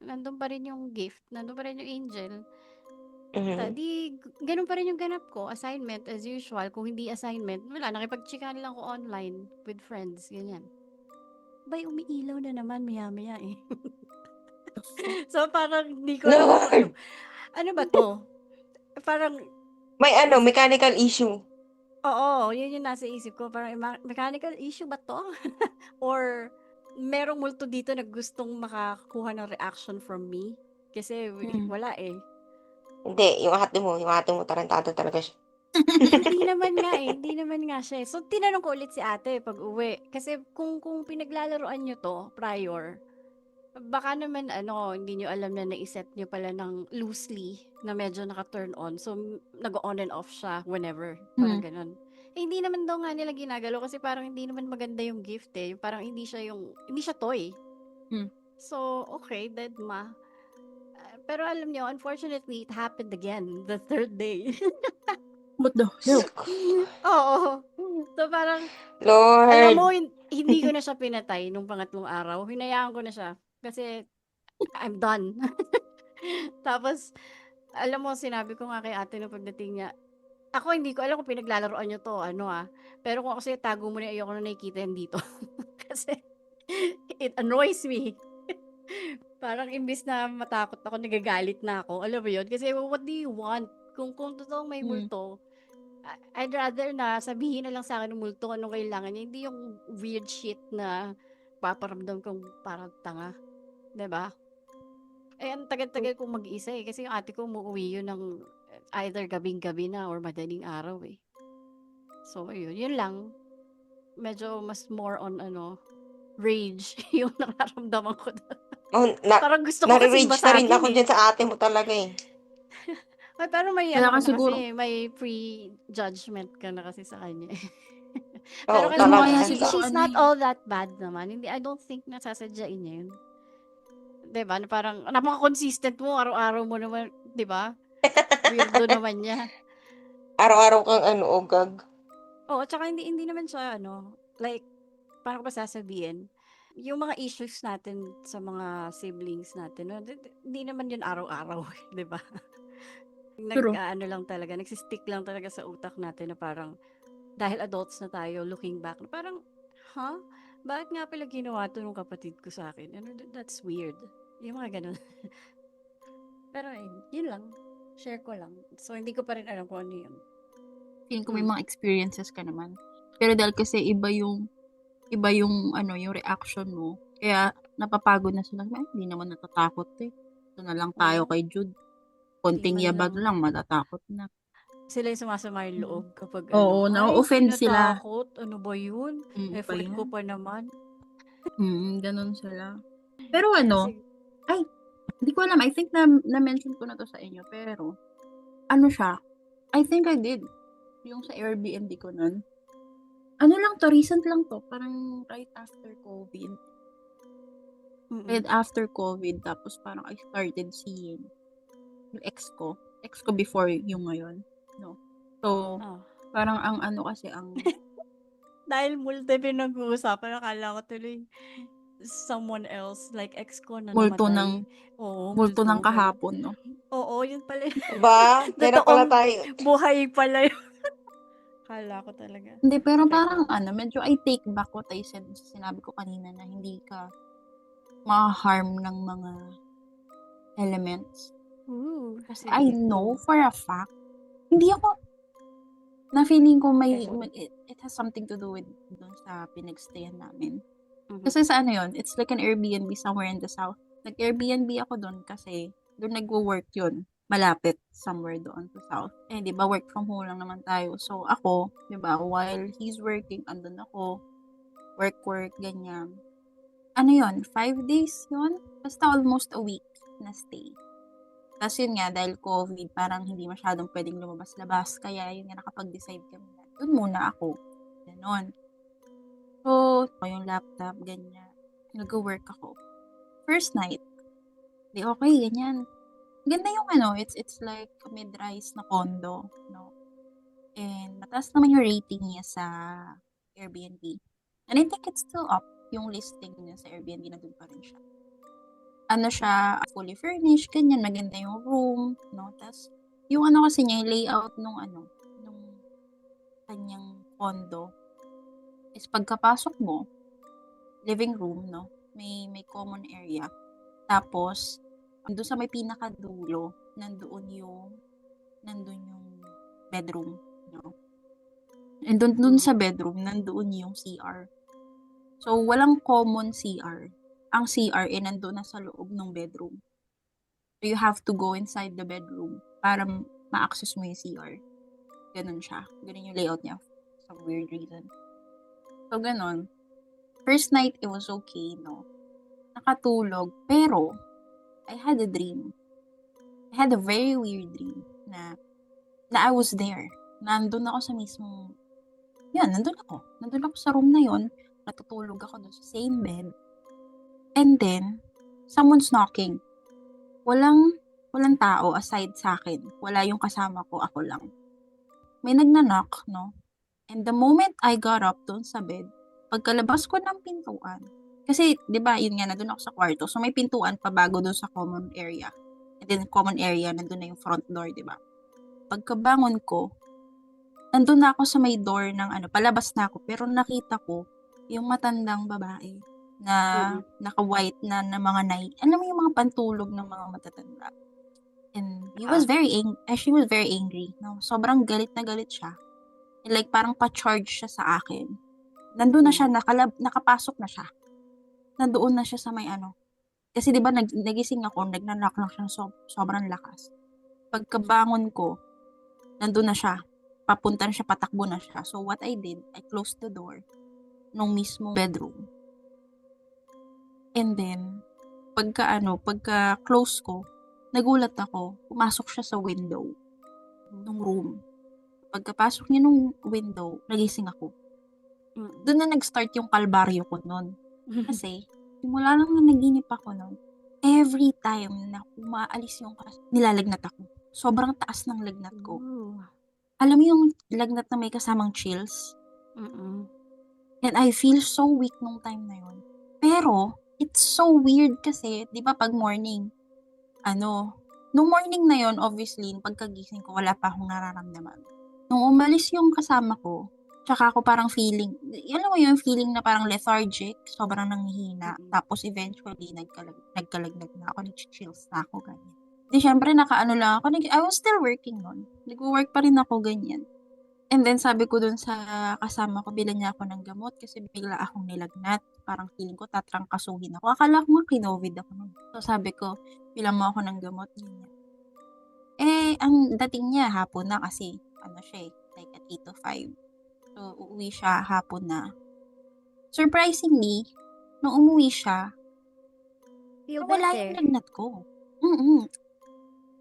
Nandun pa rin yung gift. Nandun pa rin yung angel. Di, ganun pa rin yung ganap ko. Assignment, as usual. Kung hindi assignment, wala. Nakipag-chikan lang ko online with friends. Ganyan. Bay, umiilaw na naman maya-maya eh. So, parang hindi ko alam. Ano ba to? Parang, May mechanical issue. oo, yun yung nasa isip ko. Parang mechanical issue ba to? Or merong multo dito na gustong makakuha ng reaction from me? Kasi wala eh. Hindi, yung ate mo tarantado talaga siya. Hindi naman nga siya. So, tinanong ko ulit si ate pag uwi. Kasi kung pinaglalaroan nyo to prior, baka naman hindi nyo alam na naiset nyo pala ng loosely na medyo naka-turn on. So, nag-on and off siya whenever. Parang ganun. Hindi naman daw nga nila ginagalo kasi parang hindi naman maganda yung gift eh. Parang hindi siya toy. So, okay, dead ma. Pero alam nyo, unfortunately, it happened again the third day. What the hell? Oo. So parang, alam mo, Lord. hindi ko na siya pinatay nung pangatlong araw. Hinayaan ko na siya. Kasi, I'm done. Tapos, alam mo, sinabi ko nga kay ate nung pagdating niya, ako hindi ko alam kung pinaglalaroan niyo to, pero kung kasi tago mo na ayoko na nakikita yan dito. Kasi, it annoys me. Parang imbis na matakot ako, nagagalit na ako. Alam mo yun? Kasi what do you want? Kung totoong may multo, I'd rather na sabihin na lang sa akin ng multo anong kailangan niya. Hindi yung weird shit na paparamdam kong parang tanga. 'Di ba? Eh, ang tagal-tagal kong mag-isa eh. Kasi yung ate ko umuwi yun ng either gabing-gabi na or madaling araw eh. So, yun lang. Medyo mas more on rage yung nararamdaman ko. Oh, Parang gusto ko kasing nare-rage na rin basagin ako eh. dyan sa ate mo talaga eh. Ay, pero may Kaya ka ka na siguro, kasi, may pre-judgment ka na kasi sa kanya eh. Oo, Pero alam mo kasi, kaya talaga. siguro she's ano not eh. all that bad naman. Hindi, I don't think na sasadyain niya yun. 'Di ba? Na parang, napaka-consistent mo, araw-araw mo naman, 'di ba? Weirdo naman niya. Araw-araw kang ogag. Oo, tsaka hindi naman siya, like, paano ko ba sasabihin? Yung mga issues natin sa mga siblings natin, no, hindi naman yun araw-araw, 'di ba? True. Lang talaga, nagsistick lang talaga sa utak natin na parang, dahil adults na tayo, looking back, na parang, huh? Bakit nga pala ginawa to nung kapatid ko sa akin? That's weird. Yung mga ganun. Pero yun lang. Share ko lang. So, hindi ko pa rin alam kung ano yun. Feeling ko may mga experiences ka naman. Pero dahil kasi iba yung yung reaction mo. Kaya napapagod na sila. Ay, hindi naman natatakot eh. Ito na lang tayo Oo. kay Jude. Hindi Konting man yabag lang. lang, matatakot na. Sila yung sumasama yung loob kapag Oo, ay, na-offend hindi sila. natakot. Ano ba yun? Pa Effort ko yan. pa naman. Ganun sila. Pero Kasi, ay, hindi ko alam. I think na-mention ko na to sa inyo. Pero, siya? I think I did. Yung sa Airbnb ko nun. Ano lang to, recent lang to. Parang right after COVID. Right after COVID, tapos parang I started seeing yung ex ko. Ex ko before yung ngayon. No? So, parang ang kasi ang dahil multi pinag-uusapan, akala ko tuloy someone else, like ex ko na multo namatay. Oo, multo ng multo. Ganun. kahapon, no? Oo, yun pala. Diba? Diyan na pala Totoong tayo. buhay pala yun. Akala ko talaga. Hindi, pero Okay parang pa. medyo I take back what I said sa sinabi ko kanina na hindi ka ma-harm ng mga elements. Kasi I Sige. know for a fact, hindi ako, na feeling ko it has something to do with dun sa pinagstayan namin. Kasi sa yun, it's like an Airbnb somewhere in the south. Nag-Airbnb ako dun kasi doon nagwo-work yun. Malapit somewhere doon sa south. Eh, di ba, work from home lang naman tayo. So, ako, di ba, while he's working, andun ako, work, ganyan. Ano yun, 5 days yun? Basta almost a week na stay. Tapos yun nga, dahil COVID, parang hindi masyadong pwedeng lumabas-labas. Kaya yun nga, nakapag-decide kami na doon muna ako. Ganon. So, yung laptop, ganyan. Nag-work ako. First night, di okay, ganyan. Ganda yung it's like a mid-rise na condo, no? And mataas naman yung rating niya sa Airbnb. And I think it's still up yung listing niya sa Airbnb, na doon pa rin siya. Siya, fully furnished, ganyan, maganda yung room, no? Tapos, yung kasi niya, yung layout nung kanyang condo, is pagkapasok mo, living room, no? May common area. Tapos, doon sa may pinakadulo, nandun yung bedroom, no? And doon sa bedroom, nandun yung CR. So, walang common CR. Ang CR nandun na sa loob ng bedroom. So, you have to go inside the bedroom para ma-access mo yung CR. Ganun siya. Ganun yung layout niya. Some weird reason. So, ganun. First night, it was okay, no? Nakatulog. Pero, I had a dream. I had a very weird dream na I was there. Nandun ako sa mismong, nandun ako. Nandun ako sa room na yon. Natutulog ako doon sa same bed. And then, someone's knocking. Walang tao aside sa akin. Wala yung kasama ko, ako lang. may nagna-knock, no? And the moment I got up doon sa bed, pagkalabas ko ng pintuan, kasi, di ba, yun nga, nandun ako sa kwarto. So, may pintuan pa bago doon sa common area. And then, common area, nandun na yung front door, di ba? Pagkabangon ko, nandun na ako sa may door ng palabas na ako. Pero nakita ko, yung matandang babae na naka-white na mga night. Alam mo yung mga pantulog ng mga matatanda. And she was very angry. No? Sobrang galit na galit siya. And like, parang pa-charge siya sa akin. Nandun na siya, nakapasok na siya. Nandoon na siya sa may Kasi 'di ba nagising ako, nagna-knock lang siya sobrang lakas. Pagkabangon ko, nandun na siya. Papunta na siya, patakbo na siya. So what I did, I closed the door nung mismong bedroom. And then pagka close ko, nagulat ako, pumasok siya sa window ng room. Pagkapasok niya nung window, nagising ako. Doon na nag-start yung kalbaryo ko noon. Kasi, simula lang na naginip ako noon, every time na umaalis yung nilalagnat ako. Sobrang taas ng lagnat ko. Alam mo yung lagnat na may kasamang chills? And I feel so weak nung time na yun. Pero, it's so weird kasi, di ba pag morning, nung morning na yun, obviously, pagkagising ko, wala pa akong nararamdaman. Nung umalis yung kasama ko, tsaka ako parang feeling, alam mo yung feeling na parang lethargic, sobrang nanghihina. Tapos eventually, nagkalagnat na ako, nag-chills na ako, ganyan. Di syempre, nakaano lang ako, I was still working nun. Nag-work pa rin ako, ganyan. And then sabi ko dun sa kasama ko, bilan niya ako ng gamot kasi bigla akong nilagnat. Parang feeling ko tatrangkasuhin ako. Akala ko nga kinovid ako nun. So sabi ko, bilang mo ako ng gamot, ganyan. Ang dating niya, hapon na kasi, siya like at 8 to 5. So, uuwi siya hapon na. Surprisingly, nung umuwi siya, nawala yung lagnat ko.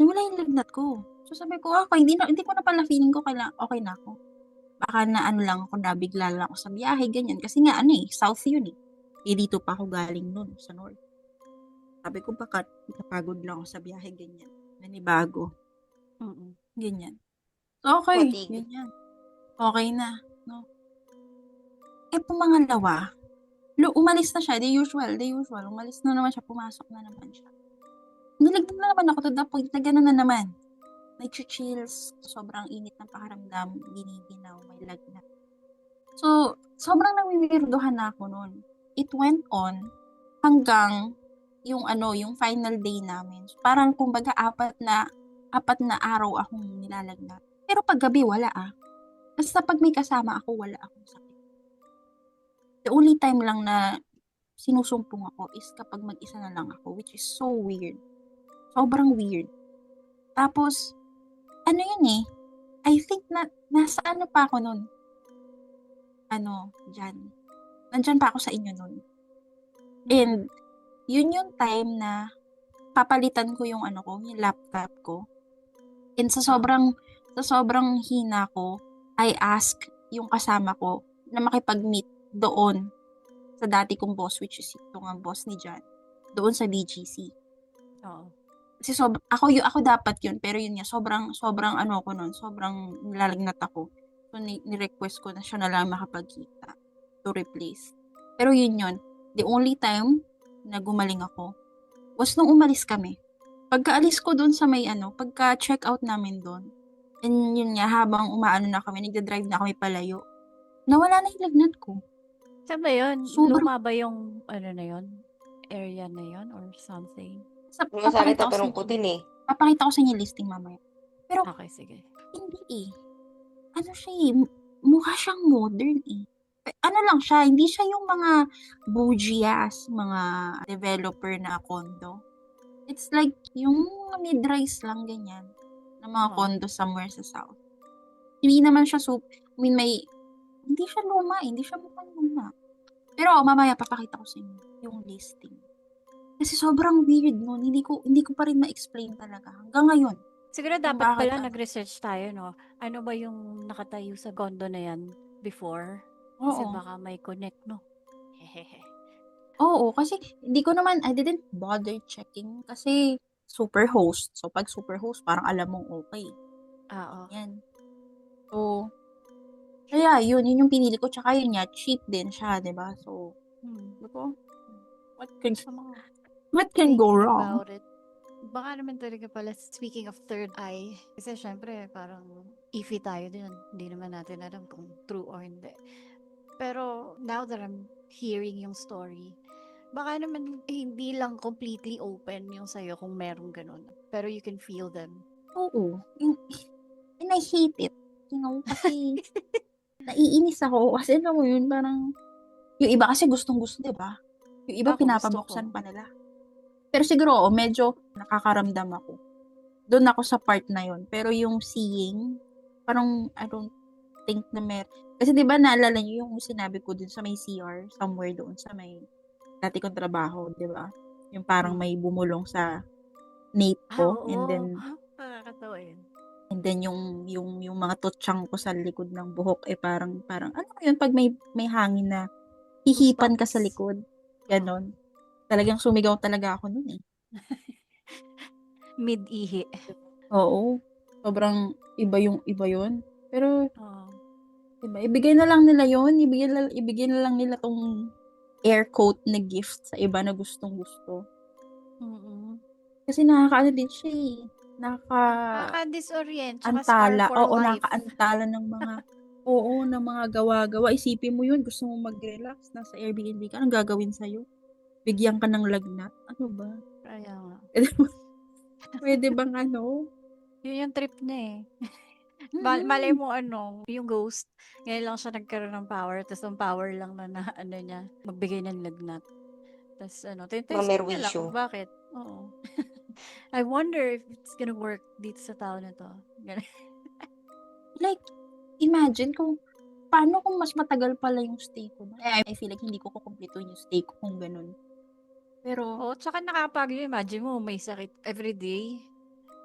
Nawala yung lagnat ko. So, sabi ko, okay, hindi ko na pala feeling ko okay na ako. Baka na lang ako, nabigla lang ako sa biyahe, ganyan. Kasi nga, south yun eh. Dito pa ako galing nun, sa north. Sabi ko, baka napagod lang ako sa biyahe, ganyan. Nanibago. Ganyan. So, okay. Fatigue. Ganyan. Okay na. No? Pumangalawa, umalis na siya, the usual. Umalis na naman siya, pumasok na naman siya. Nilagdag na naman ako to the point na gano'n na naman. May chills, sobrang init ng pakiramdam, giniginaw, may lagnat. So, sobrang nawiwirdohan na ako noon. It went on hanggang yung final day namin. So, parang kumbaga apat na araw akong nilalagnat. Pero pag gabi, wala Basta pag may kasama ako, wala akong sakit. The only time lang na sinusumpong ako is kapag mag-isa na lang ako, which is so weird. Sobrang weird. Tapos, yun I think na, nasa pa ako nun? Dyan. Nandyan pa ako sa inyo nun. And, yun yung time na papalitan ko yung yung laptop ko. And sa sobrang hina ko, I ask yung kasama ko na makipag-meet doon sa dati kong boss, which is yung boss ni John, doon sa BGC. Oo. Kasi ako dapat yun, pero yun nga, sobrang ko nun, sobrang nilalagnat ako. So, ni-request ko na siya na lang makapagkita to replace. Pero yun, the only time na gumaling ako was nung umalis kami. Pagkaalis ko doon sa may pagka-check out namin doon, and yun nga, habang na kami, nagda-drive na kami palayo, nawala na yung lagnat ko. Saan ba yun? Sobrang- Luma ba yung na yun? Area na yun or something? Masakit na palungkutin eh. Papakita ko sa inyo listing mamaya. Pero, Okay, sige. hindi siya mukha siyang modern lang siya, hindi siya yung mga bougie-ass, mga developer na condo. It's like, yung mid-rise lang ganyan, na mga condo somewhere sa south. Hindi naman siya hindi siya luma, hindi siya mukhang luma. Pero mamaya papakita ko sa inyo yung listing. Kasi sobrang weird nun, hindi ko pa rin ma-explain talaga hanggang ngayon. Siguro Kung dapat bakit pala nag-research tayo, no? Ano ba yung nakatayo sa condo na yan before? Kasi Oo. baka may connect, no? Hehehe. Oo, kasi I didn't bother checking kasi super host. So, pag super host, parang alam mong okay. Oo. Yan. So, kaya yun yung pinili ko. Tsaka yun nga, cheap din siya, di ba? So, ako, what can, Sa mga what can go thinking wrong? about it, baka naman talaga pala, speaking of third eye, kasi syempre parang iffy tayo din. Hindi naman natin alam kung true or hindi. Pero now that I'm hearing yung story, baka naman hindi lang completely open yung sa'yo kung merong ganun. Pero you can feel them. Oo. And I hate it. Kasi naiinis ako. Kasi alam mo yun, parang, yung iba kasi gustong-gusto, di ba? Yung iba Ako, gusto ko. pinapabuksan pa nila. Pero siguro, medyo nakakaramdam ako. Doon ako sa part na yun. Pero yung seeing, parang, I don't think na kasi di ba naalala niyo yung sinabi ko dun sa may CR, somewhere doon sa may dati kong trabaho, di ba? Yung parang may bumulong sa nape ko, Oo. and then Nakakatawa yun. yung mga tutsang ko sa likod ng buhok parang ano mo yun pag may hangin na hihipan ka sa Goosebumps. likod. Ganon. Talagang sumigaw talaga ako nun eh. Mid-ihi. Oo. Sobrang iba yun. Pero, Oo. diba, ibigay na lang nila yun. Ibigay na lang nila tong air coat na gift sa iba na gustong-gusto. Kasi nakakaano din siya eh. Nakaka-disorient, tsaka scar Antala. for Oo, life. nakakaantala ng mga gawa-gawa. Isipin mo yun, gusto mo mag-relax, nasa Airbnb ka, anong gagawin sa'yo? Bigyan ka ng lagnat? Ano ba? Kaya nga. Pwede bang ano? Yun yung trip niya eh. Mm-mm. Malay mo yung ghost, ngayon lang siya nagkaroon ng power, tapos ang power lang na ano niya, magbigay ng lagnat. Tapos testing niya lang Mamerwisyo. kung bakit. Oo. I wonder if it's gonna work dito sa tao na to. Ganun. Like, imagine paano kung mas matagal pala yung stay ko. I feel like hindi ko kukumpletuhin yung stay ko kung ganun. Pero, Oo, tsaka imagine mo, may sakit everyday.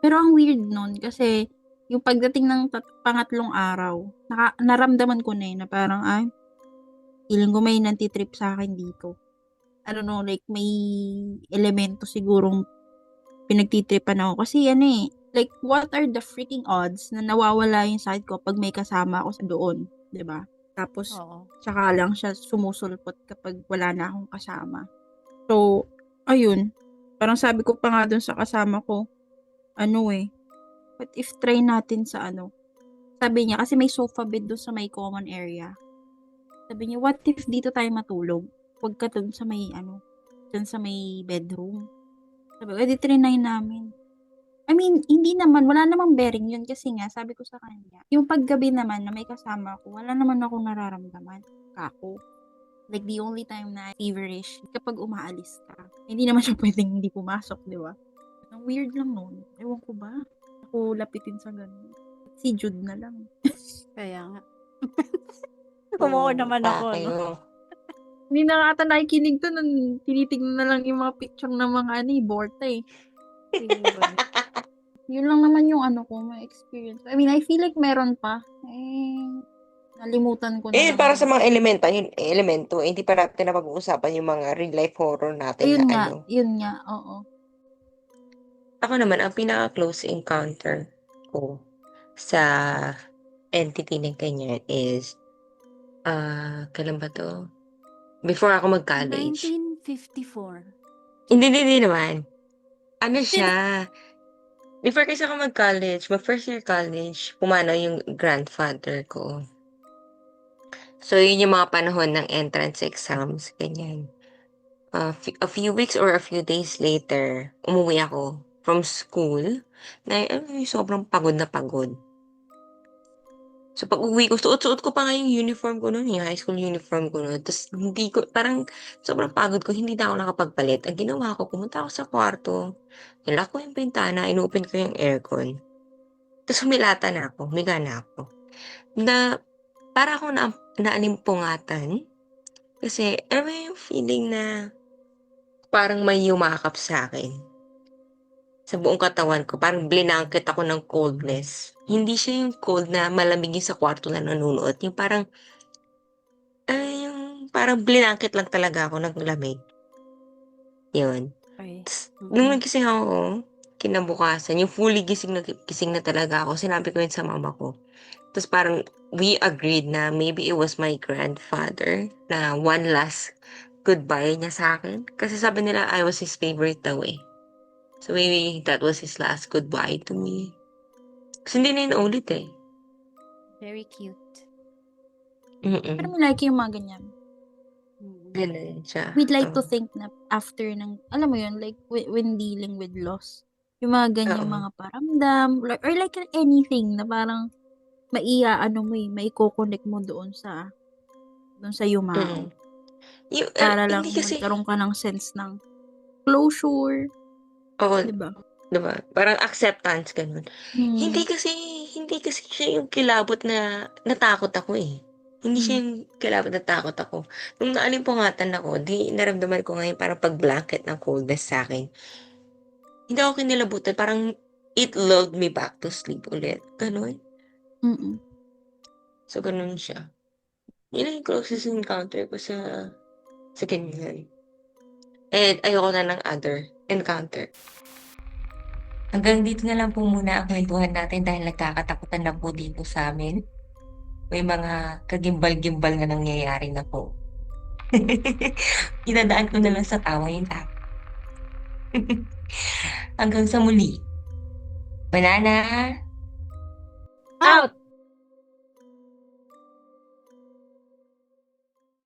pero ang weird nun kasi yung pagdating ng pangatlong araw, naramdaman ko na na parang, feeling ko may nantitrip sa akin dito. I don't know, like may elemento sigurong pinagtitripan ako. Kasi like what are the freaking odds na nawawala yung side ko pag may kasama ako sa doon, 'di ba? Tapos Oo. tsaka lang siya sumusulpot kapag wala na akong kasama. So, ayun. Parang sabi ko pa nga dun sa kasama ko, what if try natin sa sabi niya, kasi may sofa bed dun sa may common area. Sabi niya, what if dito tayo matulog? Huwag ka dun sa may dun sa may bedroom. Sabi ko, edi trinay namin. I mean, hindi naman, wala namang bearing yun kasi nga, sabi ko sa kanya, yung paggabi naman na may kasama ko, wala naman akong nararamdaman. Kako. Like, the only time na feverish, kapag umaalis ka. Hindi naman siya pwedeng hindi pumasok, di ba? Ang weird lang nun. Ewan ko ba? Ako lapitin sa ganun. Si Jude na lang. Kaya nga. Kumuha naman ako, no? Kayo. Hindi na nga ata nakikinig to nung tinitignan na lang yung mga picture ng mga Borta eh. Yun lang naman yung ko, may experience. I mean, I feel like meron pa. Nalimutan ko na lang. Para sa mga elemento, hindi pa natin napag-uusapan yung mga real life horror natin Ayun na nga, yun nga, oo. Ako naman, ang pinaka-close encounter ko sa entity na ganyan is, kailan ba to? Before ako mag-college. 1954. Hindi naman. Ano siya? Before kasi ako mag-college, mag-first year college, pumanaw yung grandfather ko. So, yun yung mga panahon ng entrance exams, ganyan. A few weeks or a few days later, umuwi ako from school na sobrang pagod na pagod. So, pag-uwi ko, suot-suot ko pa nga yung uniform ko noon, yung high school uniform ko noon. Tapos, parang sobrang pagod ko, hindi na ako nakapagpalit. Ang ginawa ko, pumunta ako sa kwarto, nilak ko yung bintana, inopen ko yung aircon. Tapos, humilata na ako, humiga na ako. Para ako naalimpungatan. Kasi, alam mo yung feeling na parang may yumakap sa akin. Sa buong katawan ko, parang blinangkit ako ng coldness. Hindi siya yung cold na malamig yung sa kwarto na nanunuot. Yung parang blinangkit lang talaga ako ng lamig. Yun. Okay. Nung nagising ako, kinabukasan, yung fully gising na talaga ako, sinabi ko yun sa mama ko. Tapos parang we agreed na maybe it was my grandfather na one last goodbye niya sa akin. Kasi sabi nila I was his favorite daw eh. So maybe that was his last goodbye to me. Kasi hindi na yun ulit eh. Very cute. Pero Mm-mm. may like yung mga ganyan. Ganun siya. We'd like to Oo. think na after ng, alam mo yun, like when dealing with loss, yung mga ganyan Oo. mga paramdam, or like anything na parang ano mo maiko-connect mo doon sa yumao. Mm. Yung, Para lang hindi kasi, magkaroon ka ng sense ng closure, oo, di ba? diba? Parang acceptance, ganun. Hmm. Hindi kasi siya yung kilabot na natakot ako eh. Hindi siya Mm. yung kilabot na takot ako. Nung naalimpungatan ako, di naramdaman ko ngayon parang pag-blanket ng coldness sa akin. Hindi ako kinilabutan, parang it lulled me back to sleep ulit. Ganun. Mm. So, ganun siya. Yun lang yung closest encounter ko sa ganyan. And ayoko na ng other encounter. Hanggang dito na lang po muna ang kwentuhan natin dahil nagkakatakutan na po dito sa amin. May mga kagimbal-gimbal na nangyayari na po. Idadaan ko na lang sa tawa yung tao. Hanggang sa muli. Banana! Out!